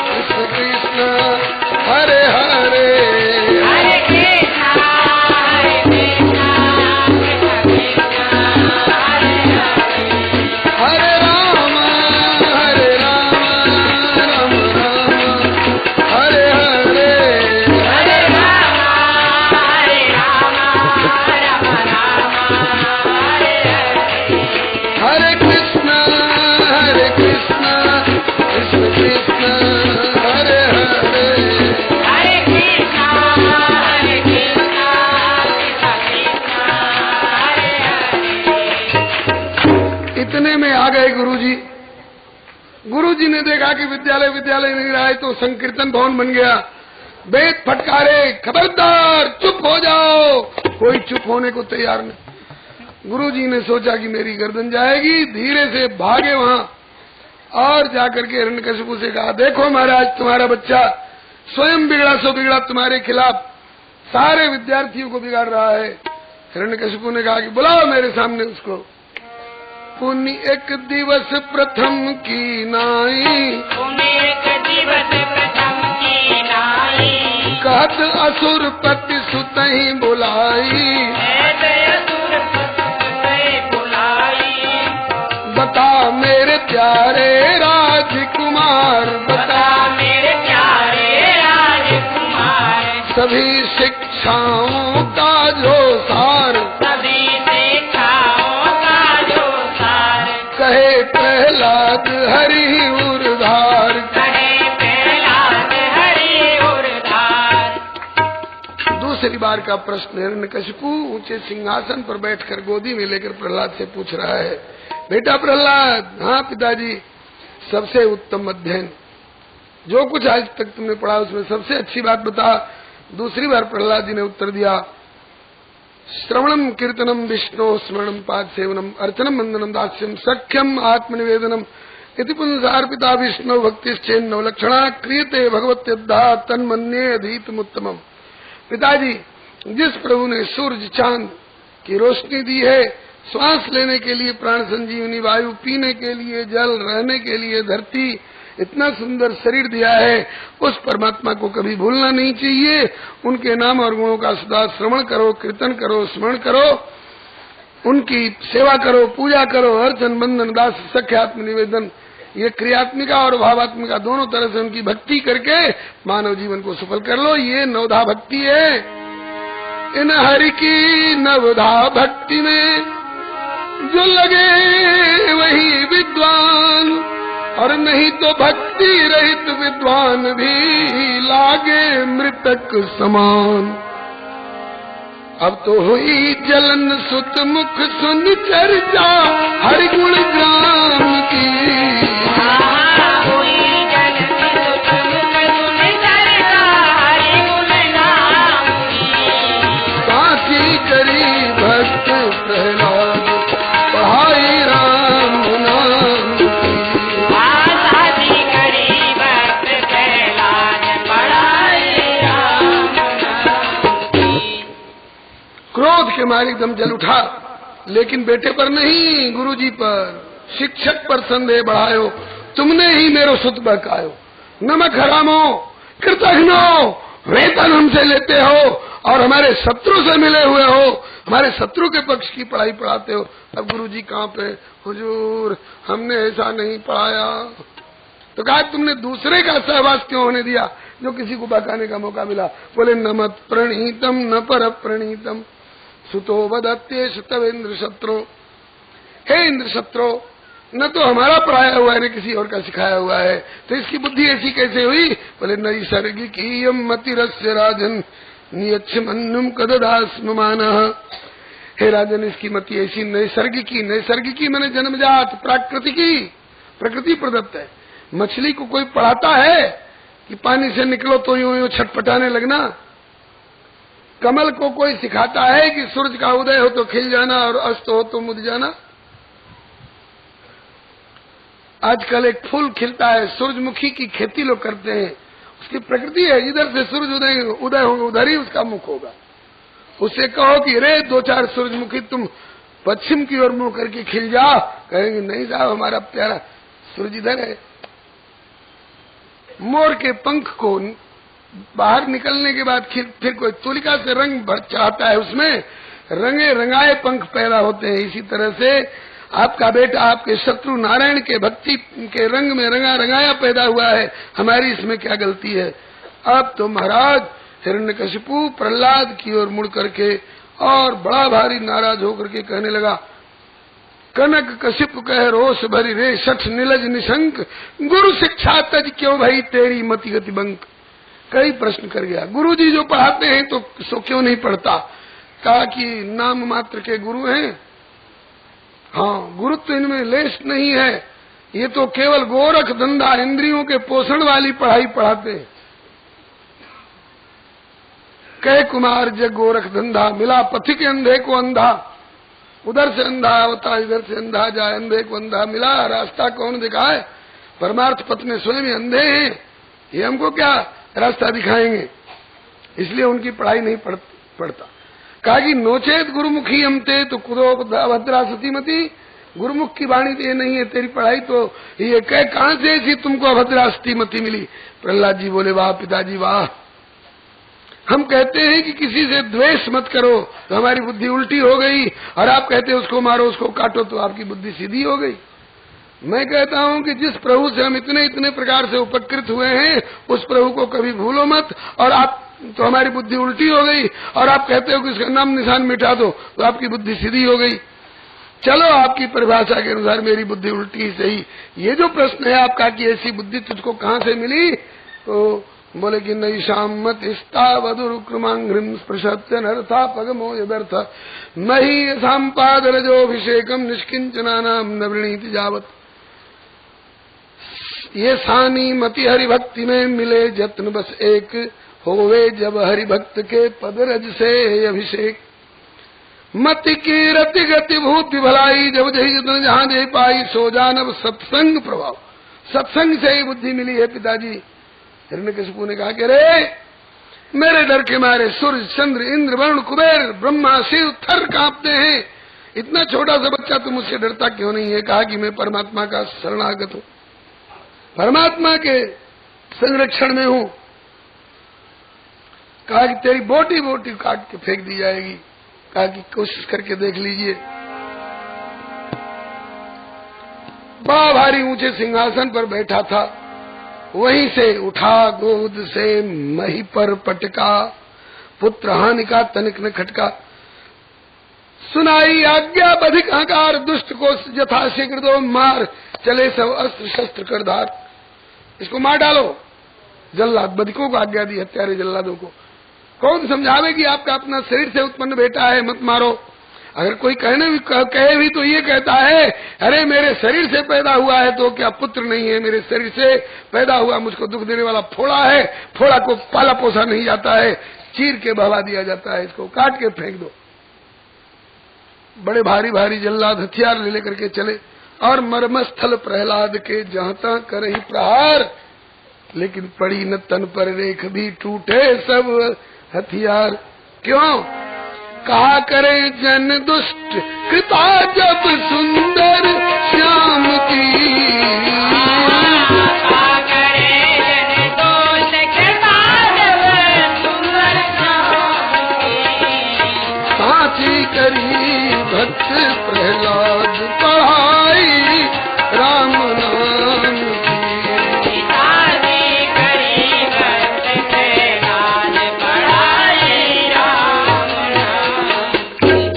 कृष्ण कृष्ण हरे हरे। हरे कृष्णा हरे राम राम राम हरे हरे। हरे राम राम हरे हरे। हरे कृष्ण कृष्ण कृष्ण हरे हरे। हरे कृष्णा कृष्ण हरे हरे। इतने में आ गए गुरुजी। गुरुजी ने देखा कि विद्यालय नहीं रहा है तो संकीर्तन भवन बन गया। वेद फटकारे, खबरदार चुप हो जाओ। कोई चुप होने को तैयार नहीं। गुरुजी ने सोचा कि मेरी गर्दन जाएगी, धीरे से भागे वहां और जाकर के हिरण्यकशिपु से कहा, देखो महाराज, तुम्हारा बच्चा स्वयं बिगड़ा सो बिगड़ा, तुम्हारे खिलाफ सारे विद्यार्थियों को बिगाड़ रहा है। हिरण्यकशिपु ने कहा कि बुलाओ मेरे सामने उसको। पुण्य एक दिवस प्रथम की नाई, पुण्य एक दिवस प्रथम की नाई। कहत असुर पति सुतहि बुलाई। ऐसे असुर पुत्र बुलाई। बता मेरे प्यारे राजकुमार, बता मेरे प्यारे राजकुमार। सभी शिक्षाओं का जो सार, सभी शिक्षाओं का जो सार। कहे प्रहलाद हरि उर्धार। कहे प्रहलाद हरि उर्धार। दूसरी बार का प्रश्न हिरण्यकशिपु ऊंचे सिंहासन पर बैठकर गोदी में लेकर प्रहलाद से पूछ रहा है, बेटा प्रहलाद, हाँ पिताजी, सबसे उत्तम अध्ययन जो कुछ आज तक तुमने पढ़ा उसमें सबसे अच्छी बात बता। दूसरी बार प्रहलाद जी ने उत्तर दिया, श्रवणम कीर्तनम विष्णु स्मरणम पाद सेवनम अर्चनम वंदनम दास्यम सख्यम आत्मनिवेदनम इति पुंसार्पिता विष्णु भक्तिश्चेन नवलक्षणा क्रियते भगवत्यद्धा तन्मन्ये अधीतमुत्तमम। पिताजी, जिस प्रभु ने सूरज चांद की रोशनी दी है, श्वास लेने के लिए प्राण संजीवनी वायु, पीने के लिए जल, रहने के लिए धरती, इतना सुंदर शरीर दिया है, उस परमात्मा को कभी भूलना नहीं चाहिए। उनके नाम और गुणों का सदा श्रवण करो, कीर्तन करो, स्मरण करो, उनकी सेवा करो, पूजा करो, अर्चन बंधन दास सख्यात्म निवेदन, ये क्रियात्मिका और भावात्मिका दोनों तरह से उनकी भक्ति करके मानव जीवन को सफल कर लो। ये नवधा भक्ति है। इन हरि की नवधा भक्ति में जो लगे वही विद्वान, और नहीं तो भक्ति रहित विद्वान भी लागे मृतक समान। अब तो हुई जलन सुत मुख सुन चर्चा हरि गुण ग्राम की। साथी करी भक्त प्रहलाद पढ़ाई राम नाम की। साथी करी भक्त प्रहलाद पढ़ाई राम नाम की। क्रोध के मारे एकदम जल उठा, लेकिन बेटे पर नहीं, गुरुजी पर, शिक्षक पर संदेह बढ़ायो। तुमने ही मेरो सुत बहकायो, नमक हरामो, कृतघ्नो, वेतन हमसे लेते हो और हमारे शत्रु से मिले हुए हो, हमारे शत्रु के पक्ष की पढ़ाई पढ़ाते हो। अब गुरुजी कहाँ पे? हुजूर हमने ऐसा नहीं पढ़ाया। तो कहा तुमने दूसरे का सहवास क्यों होने दिया जो किसी को बहकाने का मौका मिला? बोले न मत प्रणीतम न पर प्रणीतम सुतो वदत्येष तव इंद्र शत्रु। हे इंद्र शत्रु, न तो हमारा पढ़ाया हुआ है न किसी और का सिखाया हुआ है, तो इसकी बुद्धि ऐसी कैसे हुई? बोले नैसर्गिकी मतिरस्य राजन नियच्छमन्नुम कददास्म मानः। हे राजन, इसकी मति ऐसी नैसर्गिकी, नैसर्गिकी माने जन्मजात, प्राकृतिकी, प्रकृति प्रदत्त है। मछली को कोई पढ़ाता है कि पानी से निकलो तो यूं यूं छटपटाने लगना? कमल को कोई सिखाता है कि सूरज का उदय हो तो खिल जाना और अस्त हो तो मुड़ जाना? आजकल एक फूल खिलता है, सूरजमुखी की खेती लोग करते हैं। उसकी प्रकृति है, इधर से सूरज उदय होगा उधर ही उसका मुख होगा। उससे कहो कि रे दो चार सूरजमुखी तुम पश्चिम की ओर मुंह करके खिल जाओ, कहेंगे नहीं साहब हमारा प्यारा सूरज इधर है। मोर के पंख को बाहर निकलने के बाद फिर कोई तुलिका से रंग भर चढ़ाता है, उसमें रंगे रंगाए पंख पैदा होते हैं। इसी तरह से आपका बेटा आपके शत्रु नारायण के भक्ति के रंग में रंगा रंगाया पैदा हुआ है। हमारी इसमें क्या गलती है? अब तो महाराज हिरण्यकशिपु प्रहलाद की ओर मुड़ करके और बड़ा भारी नाराज होकर के कहने लगा, कनक कशिप कह रोष भरी रे सठ नीलज निशंक, गुरु शिक्षा तज क्यों भई तेरी मति गति बंक। कई प्रश्न कर गया, गुरुजी जो पढ़ाते हैं तो सो क्यों नहीं पढ़ता? कहा कि नाम मात्र के गुरु हैं, हाँ गुरुत्व इनमें लेश नहीं है, ये तो केवल गोरख धंधा इंद्रियों के पोषण वाली पढ़ाई पढ़ाते हैं। कह कुमार जग गोरख धंधा, मिला पथिक अंधे को अंधा, उधर से अंधा होता इधर से अंधा जाए, अंधे को अंधा मिला, रास्ता कौन दिखाए? परमार्थ पथ में स्वयं अंधे हैं, ये हमको क्या रास्ता दिखाएंगे? इसलिए उनकी पढ़ाई नहीं पढ़ता। कहा कि नोचेत गुरुमुखी हमते तो कुदो भद्रा सतीमती, गुरुमुख की वाणी ये नहीं है तेरी पढ़ाई, तो ये कहां से ऐसी तुमको अभद्रा सतीमती मिली? प्रहलाद जी बोले वाह पिताजी वाह, हम कहते हैं कि किसी से द्वेष मत करो तो हमारी बुद्धि उल्टी हो गई, और आप कहते हैं उसको मारो उसको काटो तो आपकी बुद्धि सीधी हो गई। मैं कहता हूं कि जिस प्रभु से हम इतने इतने प्रकार से उपकृत हुए हैं उस प्रभु को कभी भूलो मत, और आप तो हमारी बुद्धि उल्टी हो गई, और आप कहते हो कि उसका नाम निशान मिटा दो तो आपकी बुद्धि सीधी हो गई। चलो आपकी परिभाषा के अनुसार मेरी बुद्धि उल्टी ही सही। ये जो प्रश्न है आपका कि ऐसी बुद्धि तुझको कहाँ से मिली, तो बोले कि नैषाम मत वधुरुक्रमांघ्रिम स्पृशत्य नर्था पगमो यदर्थ मही संपाद रजोभिषेकम निष्किंचनानाम न वृणीति जावत। ये सानी मति हरि भक्ति में मिले जत्न बस एक, होवे जब हरि भक्त के पद रज से अभिषेक। मति की रति गति भूति भलाई, जब जही जतन जहां जही पाई, सो जानब सत्संग प्रभाव। सत्संग से ही बुद्धि मिली है पिताजी। हिरण्यकशिपु ने कहा कि रे मेरे डर के मारे सूर्य, चंद्र, इंद्र, वरुण, कुबेर, ब्रह्मा, शिव थर कांपते हैं। इतना छोटा सा बच्चा तुम मुझसे डरता क्यों नहीं है? कहा कि मैं परमात्मा का शरणागत हूँ, परमात्मा के संरक्षण में हूँ। कहा कि तेरी बोटी बोटी काट के फेंक दी जाएगी। कहा कि कोशिश करके देख लीजिए। बड़ा भारी ऊंचे सिंहासन पर बैठा था, वहीं से उठा गोद से मही पर पटका, पुत्र हानि का तनिक न खटका। सुनाई आज्ञा बधिक हकार, दुष्ट को यथाशीघ्र दो मार, चले सब अस्त्र शस्त्र कर धार। इसको मार डालो। जल्लाद बधिकों को आज्ञा दी, हत्यारे जल्लादों को। कौन समझावे कि आपका अपना शरीर से उत्पन्न बेटा है, मत मारो। अगर कोई कहे भी तो ये कहता है, अरे मेरे शरीर से पैदा हुआ है तो क्या पुत्र नहीं है? मेरे शरीर से पैदा हुआ मुझको दुख देने वाला फोड़ा है, फोड़ा को पाला पोसा नहीं जाता है, चीर के बहवा दिया जाता है, इसको काट के फेंक दो। बड़े भारी भारी जल्लाद हथियार ले लेकर के चले और मर्मस्थल प्रहलाद के जहां तहां करही प्रहार, लेकिन पड़ी न तन पर रेख भी टूटे सब हथियार। क्यों? कहा करे जन दुष्ट कृपा जब सुंदर श्याम की, कहा करे जन दुष्ट कृपा जब सुंदर श्याम की, साची करी भक्त प्रहलाद पढ़ाई राम नाम की। साची करी भक्त प्रहलाद पढ़ाई राम नाम।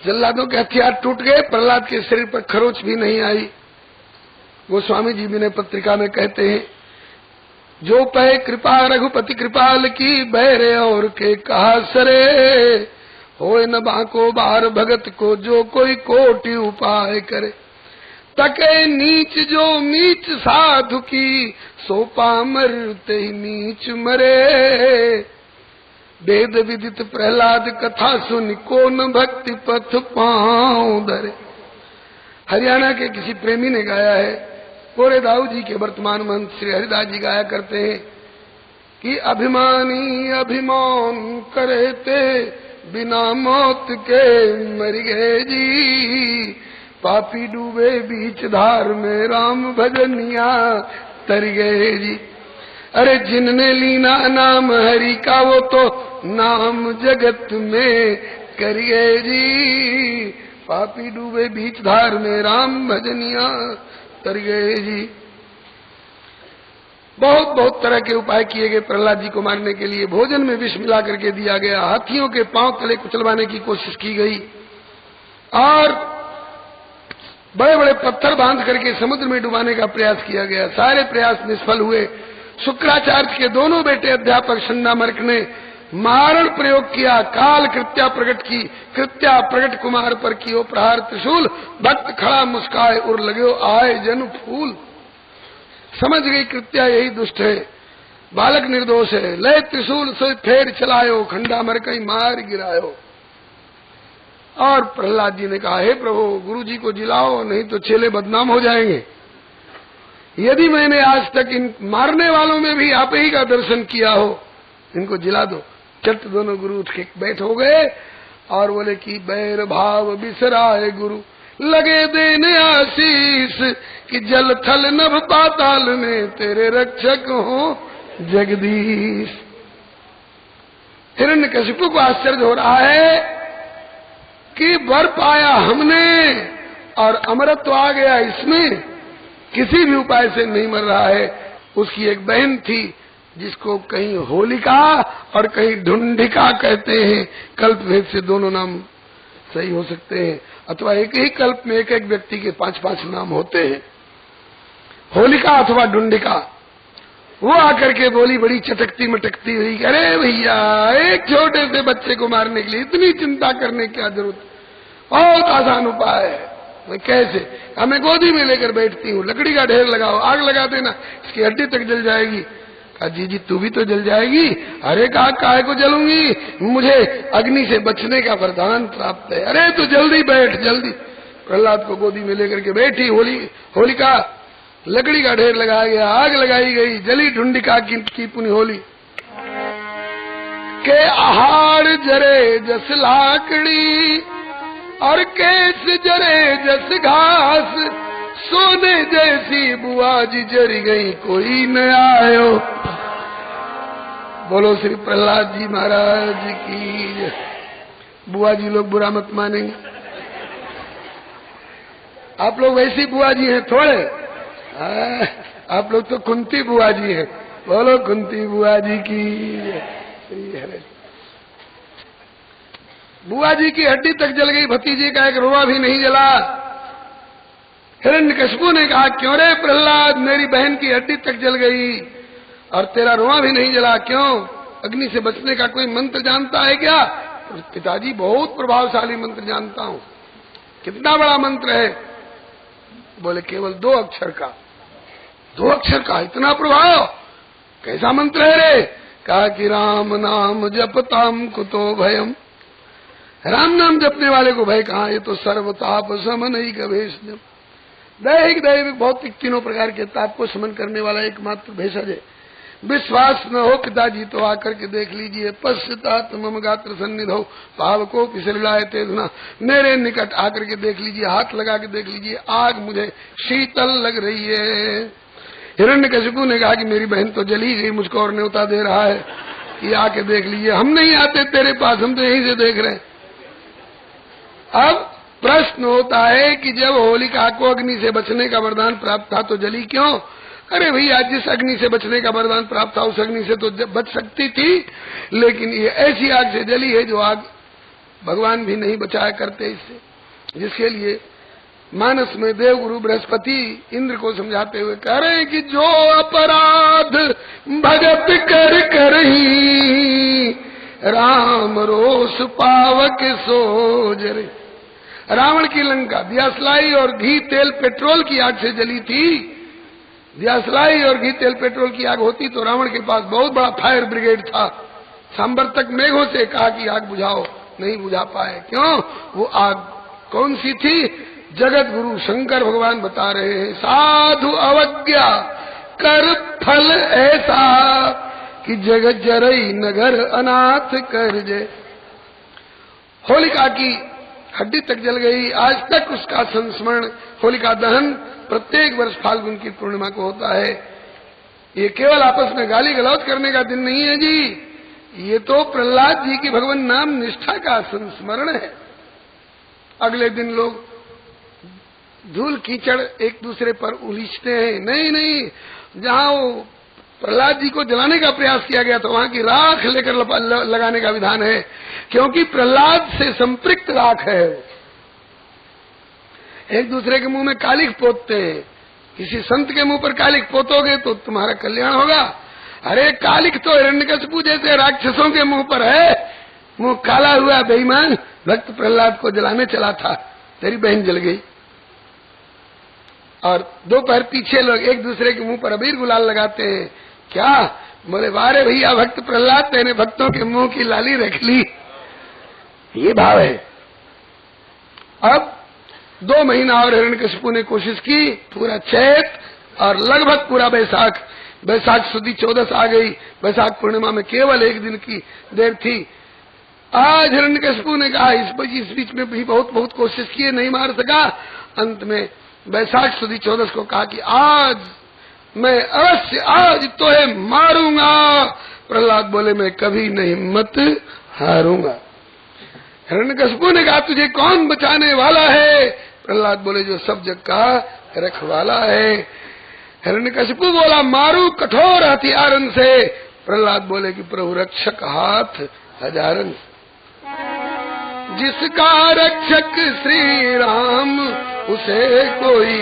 जल्लादों के हथियार टूट गए, प्रहलाद के शरीर पर खरोच भी नहीं आई। गोस्वामी जी विनय पत्रिका में कहते हैं, जो पै कृपा रघुपति कृपाल की, बैरे और के कहा सरे, होए न बाको बार भगत को, जो कोई कोटि उपाय करे। तके नीच जो नीच साधु की, सो पामर ते नीच मरे। वेद विदित प्रहलाद कथा सुन, को न भक्ति पथ पाँव धरे। हरियाणा के किसी प्रेमी ने गाया है, कोरे दाऊ जी के वर्तमान मंत श्री हरिदास जी गाया करते हैं कि अभिमानी अभिमान करे ते, बिना मौत के मर गए जी। पापी डूबे बीच धार में, राम भजनिया तर गए जी। अरे जिनने लीना नाम हरि का, वो तो नाम जगत में कर गए जी। पापी डूबे बीच धार में, राम भजनिया तर गए जी। बहुत बहुत तरह के उपाय किए गए प्रहलाद जी को मारने के लिए। भोजन में विष मिला करके दिया गया, हाथियों के पांव तले कुचलवाने की कोशिश की गई और बड़े बड़े पत्थर बांध करके समुद्र में डुबाने का प्रयास किया गया। सारे प्रयास निष्फल हुए। शुक्राचार्य के दोनों बेटे अध्यापक शंडामर्क ने मारण प्रयोग किया, काल कृत्या प्रकट की, कृत्या प्रकट कुमार पर कियो प्रहार त्रिशूल। भक्त खड़ा मुस्काए उर लगे आए जन फूल। समझ गई कृत्या यही दुष्ट है, बालक निर्दोष है। लय त्रिशूल से फेर चलायो, खंडामर कहीं मार गिरायो। और प्रहलाद जी ने कहा, हे प्रभु गुरु जी को जिलाओ, नहीं तो चेले बदनाम हो जाएंगे। यदि मैंने आज तक इन मारने वालों में भी आप ही का दर्शन किया हो, इनको जिला दो। चट दोनों गुरु उठ के बैठ हो गए और बोले कि बैर भाव बिसराए गुरु, लगे देने आशीष कि जल थल नभ पाताल में तेरे रक्षक हो जगदीश। हिरण्यकशिपु को आश्चर्य हो रहा है कि वर पाया हमने और अमरत्व आ गया इसमें, किसी भी उपाय से नहीं मर रहा है। उसकी एक बहन थी जिसको कहीं होलिका और कहीं ढूंढिका कहते हैं। कल्प भेद से दोनों नाम सही हो सकते हैं, अथवा एक ही कल्प में एक एक व्यक्ति के 5-5 नाम होते हैं। होलिका अथवा ढूंढिका वो आकर के बोली बड़ी चटकती मटकती हुई, अरे भैया एक छोटे से बच्चे को मारने के लिए इतनी चिंता करने की क्या जरूरत, बहुत आसान उपाय है। मैं कैसे? मैं गोदी में लेकर बैठती हूँ, लकड़ी का ढेर लगाओ, आग लगा देना, इसकी हड्डी तक जल जाएगी। कहा जी तू भी तो जल जाएगी। अरे कहा काहे को जलूंगी, मुझे अग्नि से बचने का वरदान प्राप्त है। अरे तू जल्दी बैठ जल्दी। प्रहलाद को गोदी में लेकर के बैठी होलिका लकड़ी का ढेर लगाया गया, आग लगाई गई, जली ढूंढिका की पुनि होली के आहार जरे जस लाकड़ी और केस जरे जस घास, सोने जैसी बुआ जी जरी गई कोई न आयो। बोलो श्री प्रहलाद जी महाराज की। बुआ जी लोग बुरा मत मानेंगे, आप लोग वैसी बुआ जी हैं थोड़े, आप लोग तो कुंती बुआ जी हैं। बोलो कुंती बुआ जी की। बुआ जी की हड्डी तक जल गई, भतीजी का एक रोआ भी नहीं जला। हिरण्यकशिपु ने कहा, क्यों रे प्रहलाद, मेरी बहन की हड्डी तक जल गई और तेरा रोआ भी नहीं जला, क्यों? अग्नि से बचने का कोई मंत्र जानता है क्या? पिताजी बहुत प्रभावशाली मंत्र जानता हूं। कितना बड़ा मंत्र है? बोले केवल 2 अक्षर का। 2 अक्षर का इतना प्रभाव? कैसा मंत्र है रे? कहा कि राम नाम जपताम कुतो भयम। राम नाम जपने वाले को भय कहाँ? ये तो सर्वताप समन ही गवेशजम। दैहिक दैविक भौतिक तीनों प्रकार के ताप को समन करने वाला एकमात्र भेषज है। विश्वास न हो पिताजी तो आकर के देख लीजिए। पश्चात मम गात्र सन्निधौ पावको पिसलिलाय तेजना। मेरे निकट आकर के देख लीजिए, हाथ लगा के देख लीजिए, आग मुझे शीतल लग रही है। हिरण्यकशिपु ने कहा कि मेरी बहन तो जली गई, मुझको और न्योता दे रहा है कि आके देख लीजिए। हम नहीं आते तेरे पास, हम तो यहीं से देख रहे हैं। अब प्रश्न होता है कि जब होलिका को अग्नि से बचने का वरदान प्राप्त था तो जली क्यों? अरे भैया, जिस अग्नि से बचने का वरदान प्राप्त था उस अग्नि से तो बच सकती थी, लेकिन ये ऐसी आग से जली है जो आग भगवान भी नहीं बचाया करते इससे। जिसके लिए मानस में देवगुरु बृहस्पति इंद्र को समझाते हुए कह रहे हैं कि जो अपराध भगत कर करही राम रोष पावक सोजरे। रावण की लंका दियासलाई और घी तेल पेट्रोल की आग से जली थी। दियासलाई और घी तेल पेट्रोल की आग होती तो रावण के पास बहुत बड़ा फायर ब्रिगेड था। सांबर्तक मेघों से कहा कि आग बुझाओ, नहीं बुझा पाए। क्यों? वो आग कौन सी थी? जगत गुरु शंकर भगवान बता रहे हैं, साधु अवज्ञा कर फल ऐसा कि जगत जरई नगर अनाथ कर जे। होलिका की हड्डी तक जल गई, आज तक उसका संस्मरण, होलिका दहन प्रत्येक वर्ष फाल्गुन की पूर्णिमा को होता है। ये केवल आपस में गाली गलौज करने का दिन नहीं है जी, ये तो प्रहलाद जी की भगवान नाम निष्ठा का संस्मरण है। अगले दिन लोग धूल कीचड़ एक दूसरे पर उलीचते हैं। नहीं नहीं, जहां वो प्रहलाद जी को जलाने का प्रयास किया गया तो वहां की राख लेकर लगाने का विधान है, क्योंकि प्रहलाद से संपृक्त राख है। एक दूसरे के मुंह में कालिख पोतते हैं। किसी संत के मुंह पर कालिख पोतोगे तो तुम्हारा कल्याण होगा। अरे कालिख तो हिरण्यकशिपु जैसे राक्षसों के मुंह पर है। मुंह काला हुआ बेईमान भक्त प्रहलाद को जलाने चला था, तेरी बहन जल गई। और दोपहर पीछे लोग एक दूसरे के मुंह पर अबीर गुलाल लगाते हैं। क्या? बोले वारे भैया भक्त प्रहलाद, तेने भक्तों के मुंह की लाली रख ली। ये भाव है। अब 2 महीना और हिरण्यकशिपु ने कोशिश की, पूरा चैत और लगभग पूरा बैसाख, बैसाख सुदी 14 आ गई। बैसाख पूर्णिमा में केवल 1 दिन की देर थी। आज हिरण्यकशिपु ने कहा, इस बीच में भी बहुत कोशिश की, नहीं मार सका। अंत में बैसाख सुदी 14 को कहा कि आज मैं अवश्य, आज तो है मारूंगा। प्रहलाद बोले मैं कभी नहीं हिम्मत हारूंगा। हिरण्यकशिपु ने कहा तुझे कौन बचाने वाला है? प्रहलाद बोले जो सब जग का रखवाला है। हिरण्यकशिपु बोला मारू कठोर हथियारन से। प्रहलाद बोले कि प्रभु रक्षक हाथ हजारन। जिसका रक्षक श्री राम उसे कोई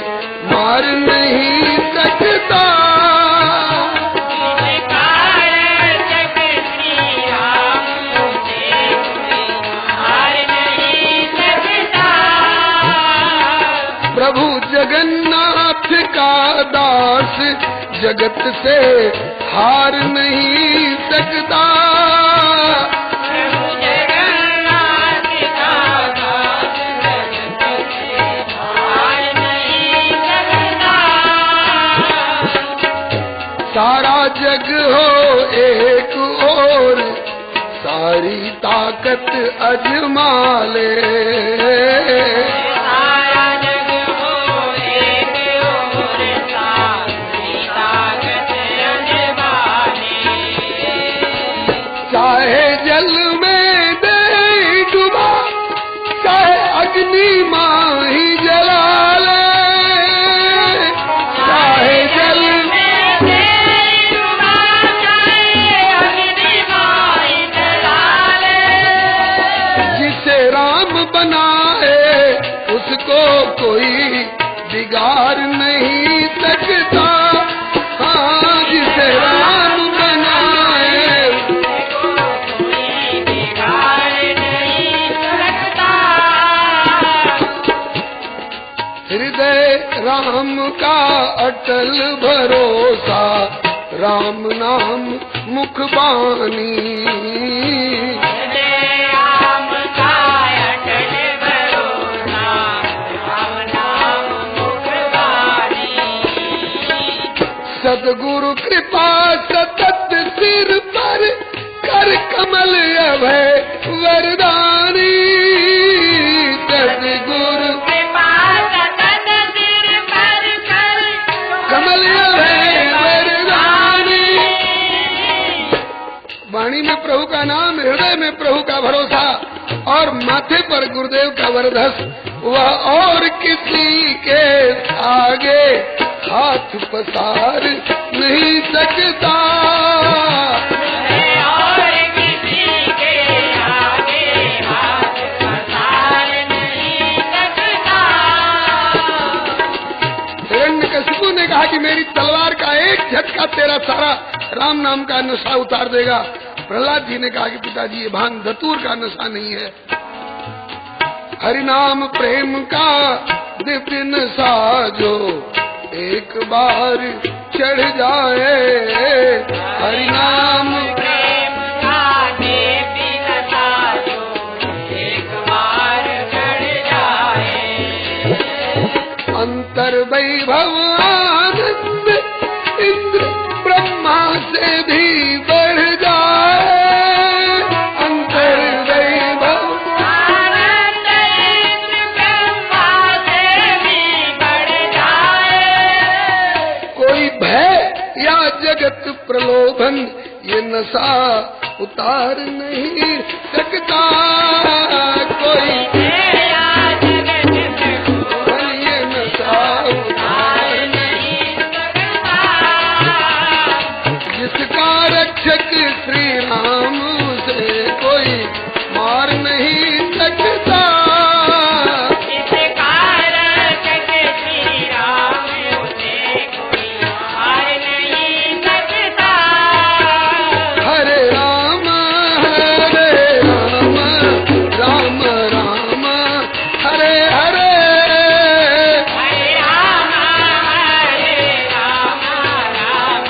मार नहीं सकता। प्रभु जगन्नाथ का दास जगत से हार नहीं सकता। सारा जग हो एक और, सारी ताकत अजमा ले। सारा जग हो एक और, सारी ताकत अजमा ले। चाहे जल में दे डुबा, चाहे अग्नि मां ही जला ले। चाहे जल में दे डुबा, चाहे अग्नि मां ही जला ले। जिसे राम बनाए उसको कोई बिगाड़ नहीं सकता। हाँ, जिसे राम बनाए कोई बिगाड़ नहीं सकता। हृदय राम का अटल भरोसा, राम नाम मुख बानी। राम का अटल भरोसा, राम नाम मुख बानी। सदगुरु कृपा सतत सिर पर, कर कमल अभय वरदानी। सदगुरु कृपा सतत सिर पर कर कमल अभय वरदानी। वाणी में प्रभु का नाम, हृदय में प्रभु का भरोसा और माथे पर गुरुदेव का वरदहस, वह और किसी के आगे हाथ पसार नहीं सकता। और किसी के आगे हाथ पसार नहीं सकता। हिरण्यकशिपु ने कहा कि मेरी तलवार का एक झटका तेरा सारा राम नाम का नशा उतार देगा। प्रहलाद जी ने कहा कि पिताजी ये भांग धतूर का नशा नहीं है, हरिनाम प्रेम का दिव्य नशा जो एक बार चढ़ जाए। हरिनाम प्रेम का देवी नशा जो एक बार चढ़ जाए। अंतर वैभव आनंद इंद्र ब्रह्मा से भी बढ़ जाए। अंतर वैभव आनंद इंद्र ब्रह्मा से भी बढ़ जाए। कोई भय या जगत प्रलोभन ये नशा उतार नहीं सकता। कोई तेरा जगत प्रलोभन ये नशा उतार नहीं सकता। जिसका रक्षक श्री राम से कोई मार नहीं सकता। इसका रक्षक श्री राम उसे कोई मार नहीं सकता। हरे राम राम राम हरे हरे। हरे राम राम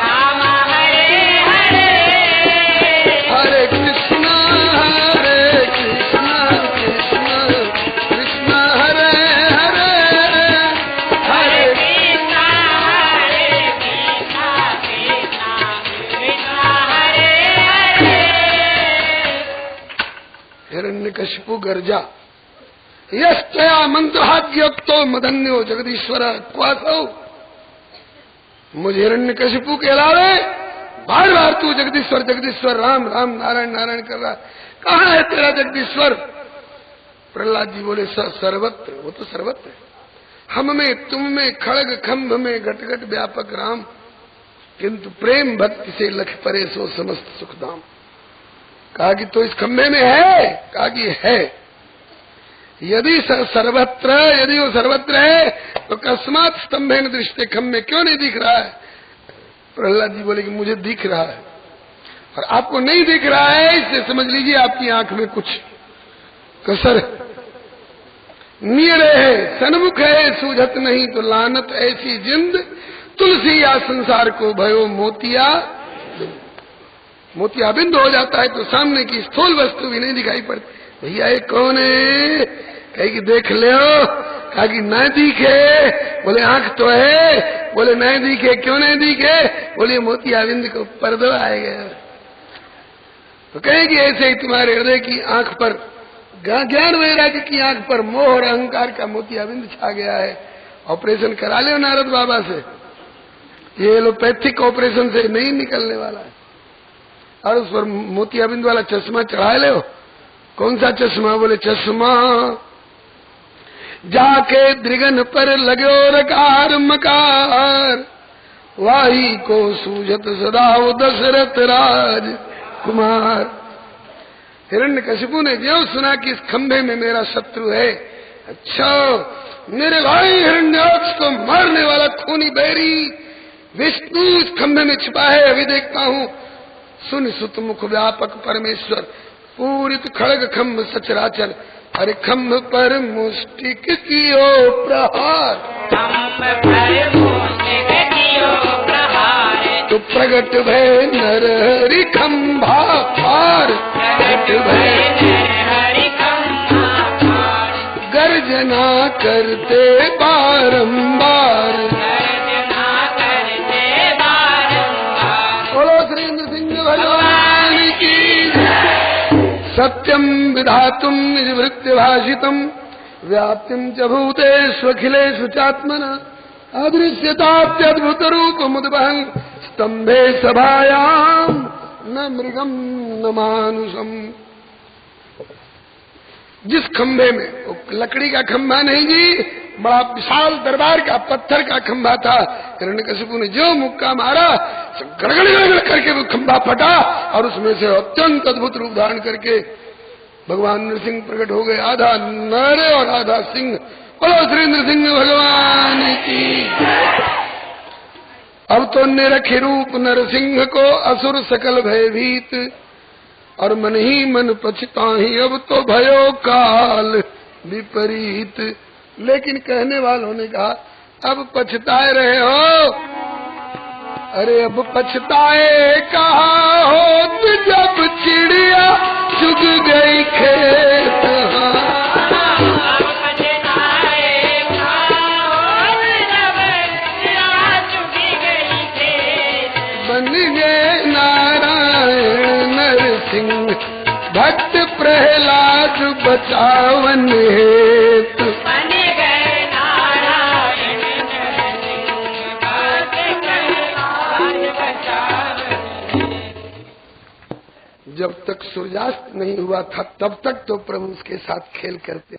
राम हरे हरे। हरे कृष्ण कृष्ण कृष्ण हरे हरे। हरे हरे कृष्णा कृष्णा कृष्णा हरे हरे। हिरण्यकशिपु गर्जा, यस्तया मंत्रहाद्योक्तो मदन्यो जगदीश्वर क्वासौ। मुझे हिरण्यकशिपु के अलावे बार बार तू जगदीश्वर जगदीश्वर राम राम नारायण नारायण कर रहा, कहाँ है तेरा जगदीश्वर? प्रहलाद जी बोले सर्वत्र, वो तो सर्वत्र है। हम में तुम में खड़ग खंभ में घट घट व्यापक राम, किंतु प्रेम भक्ति से लख परे सो समस्त सुखधाम। कहा कि तो इस खंभे में है? कहा कि है। यदि सर्वत्र, यदि वो सर्वत्र है तो कस्मात स्तंभे न दृष्टि, खंभे क्यों नहीं दिख रहा है? प्रहलाद जी बोले कि मुझे दिख रहा है और आपको नहीं दिख रहा है, इससे समझ लीजिए आपकी आंख में कुछ कसर नियरे है, सन्मुख है सूझत नहीं तो लानत ऐसी जिंद, तुलसी या संसार को भयो मोतिया। मोतियाबिंद हो जाता है तो सामने की स्थूल वस्तु भी नहीं दिखाई पड़ती। भैया ये कौन है? कहे कि देख लो, कहा कि न दिखे, बोले आंख तो है, बोले नहीं दिखे, क्यों नहीं दिखे, बोले मोतियाबिंद को पर्दो आए गया। तो कहेगी ऐसे ही तुम्हारे हृदय की आंख पर, ज्ञान वैराग्य की आंख पर मोह और अहंकार का मोतियाबिंद छा गया है। ऑपरेशन करा लो नारद बाबा से, ये एलोपैथिक ऑपरेशन से नहीं निकलने वाला है। और उस पर मोतियाबिंद वाला चश्मा चढ़ा ले। कौन सा चश्मा, बोले चश्मा जाके दृगन पर लगो रकार मकार, वाही को सूझत सदा दशरथ राज कुमार। हिरण्यकशिपु ने जो सुना कि इस खंभे में मेरा शत्रु है, अच्छा मेरे भाई हिरण्याक्ष को मारने वाला खूनी बैरी विष्णु इस खंभे में छिपा है, अभी देखता हूँ। सुन सुत मुख व्यापक परमेश्वर, पूरित खड़ग खम्भ सचराचर, अरे खम्भ पर मुष्टिक कियो प्रहार, तो प्रगट भय नर हरि खम्भा पार, प्रगट भय गर्जना करते बारंबार। बोलो श्री नृसिंह भगवान की। सत्यम विधातुम निज वृत्ति भाषितम, व्याप्तिम च भूतेष्वखिलेषु चात्मना, अदृश्यतात्यद्भुत रूप मुद्वहन, स्तंभे सभायाम न मृगम न मानुषम। जिस खंभे में, लकड़ी का खंभा नहीं जी, बड़ा विशाल दरबार का पत्थर का खंभा था। हिरण्यकशिपु ने जो मुक्का मारा, गड़गड़ गड़गड़ करके वो खंभा फटा और उसमें से अत्यंत अद्भुत रूप धारण करके भगवान नृसिंह प्रकट हो गए, आधा नर और आधा सिंह। बोलो श्री नृसिंह भगवान की। अब तो निरखी रूप नरसिंह को असुर सकल भयभीत, और मन ही मन पछताहि अब तो भयो काल विपरीत। लेकिन कहने वालों ने कहा अब पछताए रहे हो, अरे अब पछताए कहा हो, जब चिड़िया चुग गई खेत। बन गए नारायण नरसिंह, भक्त प्रहलाद बचावन हेतु। जब तक सूर्यास्त नहीं हुआ था तब तक तो प्रभु उसके साथ खेल करते।